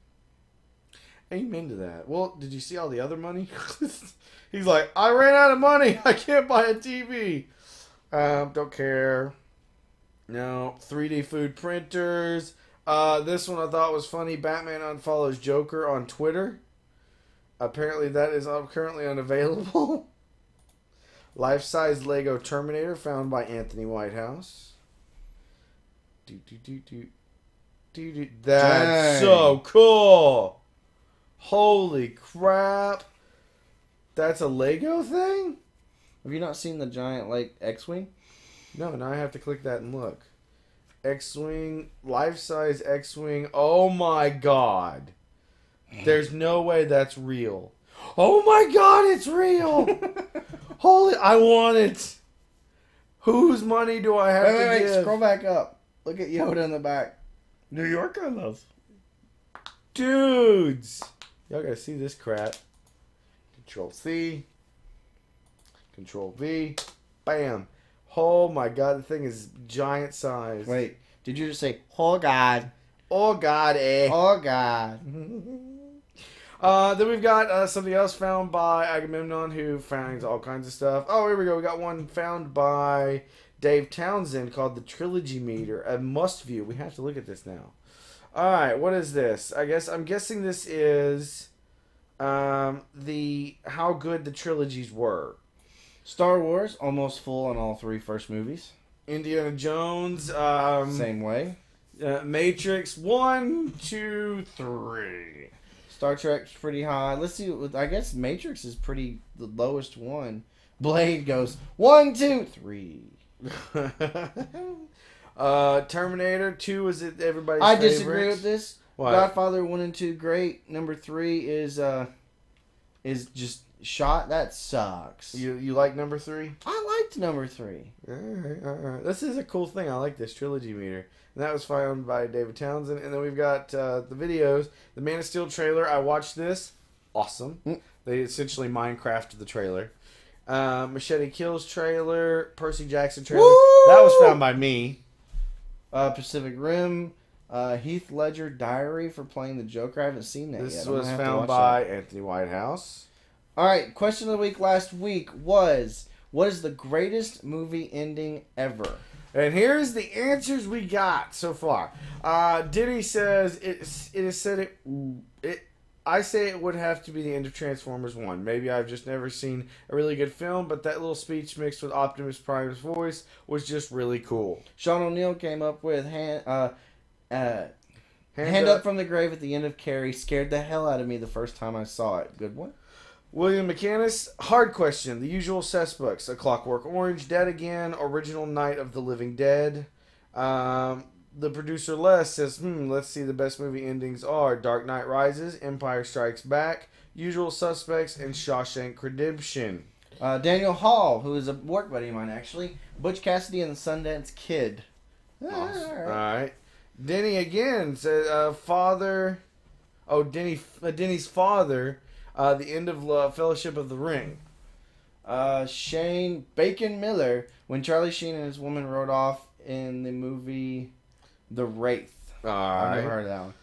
Amen to that. Well, did you see all the other money? He's like, I ran out of money. I can't buy a TV. Don't care. No. 3D food printers. This one I thought was funny. Batman unfollows Joker on Twitter. Apparently that is currently unavailable. Life-size Lego Terminator found by Anthony Whitehouse. That's so cool. Holy crap. That's a Lego thing? Have you not seen the giant, like, X-Wing? No, now I have to click that and look. X-Wing, life-size X-Wing. Oh my god. There's no way that's real. Oh my god, it's real. Holy, I want it. Whose money do I have to give? Wait, scroll back up. Look at Yoda in the back. New York, I love. Dudes. Y'all gotta see this crap. Control C. Control V. Bam. Oh my god, the thing is giant size. Wait, did you just say, oh god? Oh god, eh. Oh god. Then we've got something else found by Agamemnon, who finds all kinds of stuff. Oh, here we go. We got one found by Dave Townsend called the Trilogy Meter, a must view. We have to look at this now. All right, what is this? I'm guessing this is the how good the trilogies were. Star Wars, almost full on all 3 first movies. Indiana Jones, same way. Matrix 1, 2, 3. Star Trek's pretty high. Let's see. I guess Matrix is pretty the lowest one. Blade goes 1, 2, 3. Terminator 2 is it everybody's I favorite? disagree with this. What? Godfather 1 and 2 great. Number 3 is just shot. That sucks. You like number 3? I liked number 3. All right. This is a cool thing. I like this trilogy meter. And that was found by David Townsend. And then we've got the videos. The Man of Steel trailer. I watched this. Awesome. They essentially Minecrafted the trailer. Machete Kills trailer. Percy Jackson trailer. Woo! That was found by me. Pacific Rim. Heath Ledger Diary for playing the Joker. I haven't seen that yet. This was found by Anthony Whitehouse. All right. Question of the week last week was, what is the greatest movie ending ever? And here's the answers we got so far. Diddy says I say it would have to be the end of Transformers 1. Maybe I've just never seen a really good film, but that little speech mixed with Optimus Prime's voice was just really cool. Sean O'Neill came up with Hand Up from the Grave at the end of Carrie. Scared the hell out of me the first time I saw it. Good one. William McCannis, hard question. The Usual Suspects, A Clockwork Orange, Dead Again, Original Night of the Living Dead. The producer Les says, let's see, the best movie endings are Dark Knight Rises, Empire Strikes Back, Usual Suspects, and Shawshank Redemption. Daniel Hall, who is a work buddy of mine, actually. Butch Cassidy and the Sundance Kid. Awesome. All right. All right. Denny again said, father. Oh, Denny's father. The end of Fellowship of the Ring. Shane Bacon Miller, when Charlie Sheen and his woman rode off in the movie The Wraith. All I've right. never heard of that one.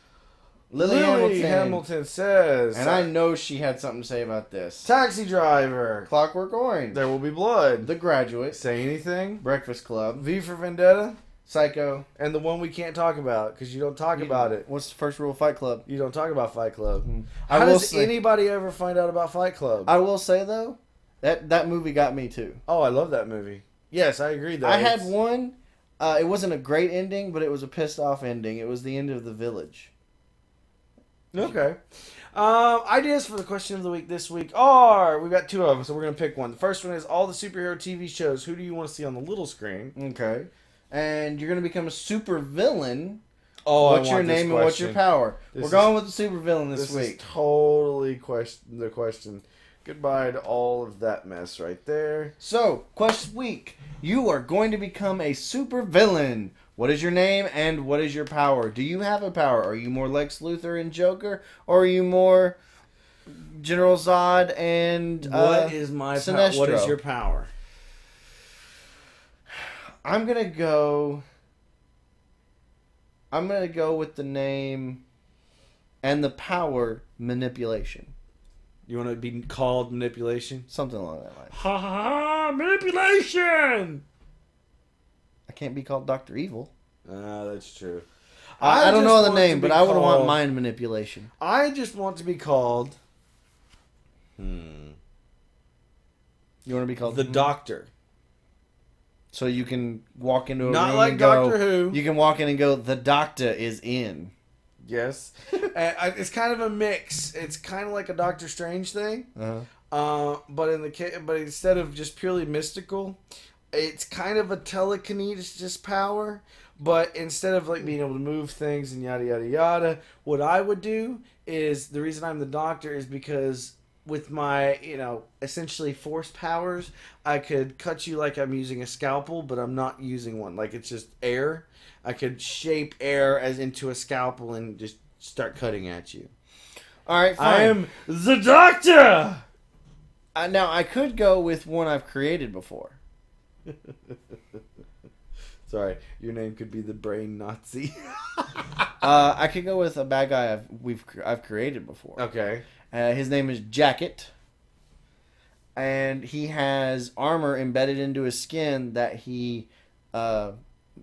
Lily Hamilton says, and I know she had something to say about this. Taxi Driver. Clockwork Orange. There Will Be Blood. The Graduate. Say Anything. Breakfast Club. V for Vendetta. Psycho. And the one we can't talk about because you don't talk about it. What's the first rule of Fight Club? You don't talk about Fight Club. I How will does say, anybody ever find out about Fight Club? I will say, though, that movie got me, too. Oh, I love that movie. Yes, I agree. I had one. It wasn't a great ending, but it was a pissed off ending. It was the end of The Village. Okay. Ideas for the question of the week this week are, we've got two of them, so we're going to pick one. The first one is all the superhero TV shows. Who do you want to see on the little screen? Okay. And you're going to become a super villain. Oh, what's your name and what's your power? We're going with the super villain this week. Is totally the question. Goodbye to all of that mess right there. So, question week. You are going to become a super villain. What is your name and what is your power? Do you have a power? Are you more Lex Luthor and Joker? Or are you more General Zod and what is my Sinestro? What is your power? I'm going to go with the name and the power Manipulation. You want to be called Manipulation? Something along that line. Ha ha ha! Manipulation! I can't be called Dr. Evil. That's true. I don't know the want name, to be but I would want called- mind manipulation. I just want to be called... You want to be called The Doctor. So you can walk into a Not room like and go, Doctor Who. You can walk in and go, the doctor is in. Yes. It's kind of a mix. It's kind of like a Doctor Strange thing. But instead of just purely mystical, it's kind of a telekinesis power. But instead of like being able to move things and yada yada yada, what I would do is, the reason I'm the Doctor is because with my, essentially force powers, I could cut you like I'm using a scalpel, but I'm not using one. Like it's just air. I could shape air as into a scalpel and just start cutting at you. All right, fine. I am the Doctor! Now, I could go with one I've created before. Sorry, your name could be the Brain Nazi. I could go with a bad guy I've created before. Okay. His name is Jacket. And he has armor embedded into his skin that he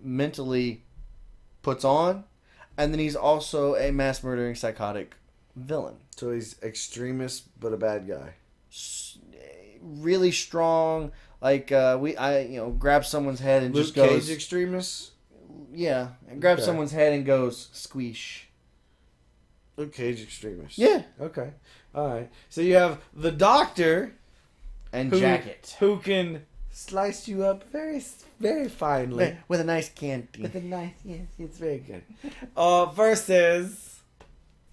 mentally puts on. And then he's also a mass murdering psychotic villain. So he's extremist, but a bad guy. Really strong. Like, grab someone's head and Luke just goes... Cage extremist? Yeah. And grab someone's head and goes, squeesh. Luke Cage extremist. Yeah. Okay. Alright. So you have the Doctor... And Jacket. Who can slice you up very, very finely. With a nice candy. With a nice... Yes, it's very good. Versus...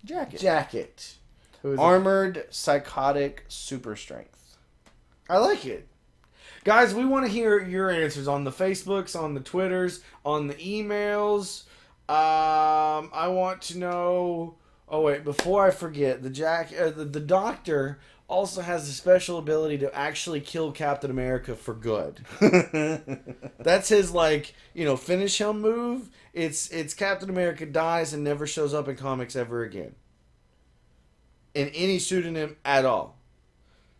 Jacket. Who is Armored, psychotic, super strength. I like it. Guys, we want to hear your answers on the Facebooks, on the Twitters, on the emails. I want to know... Oh, wait. Before I forget, the Doctor also has a special ability to actually kill Captain America for good. That's his, finish him move. It's Captain America dies and never shows up in comics ever again. In any pseudonym at all.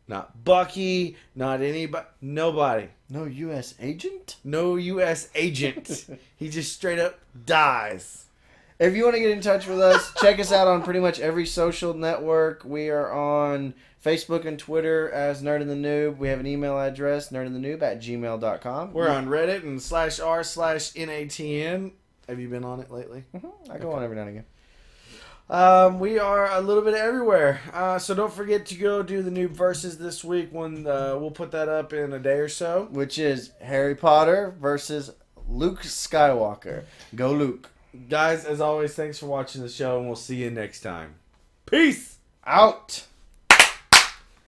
Not Bucky, not anybody, nobody. No U.S. agent? No U.S. agent. He just straight up dies. If you want to get in touch with us, check us out on pretty much every social network. We are on Facebook and Twitter as Nerd and the Noob. We have an email address, nerdandthenoob@gmail.com. We're on Reddit and /r/NATN. Have you been on it lately? Mm-hmm. I go on every now and again. We are a little bit everywhere. So don't forget to go do the Noob Versus this week when we'll put that up in a day or so. Which is Harry Potter versus Luke Skywalker. Go Luke. Guys, as always, thanks for watching the show, and we'll see you next time. Peace! Out!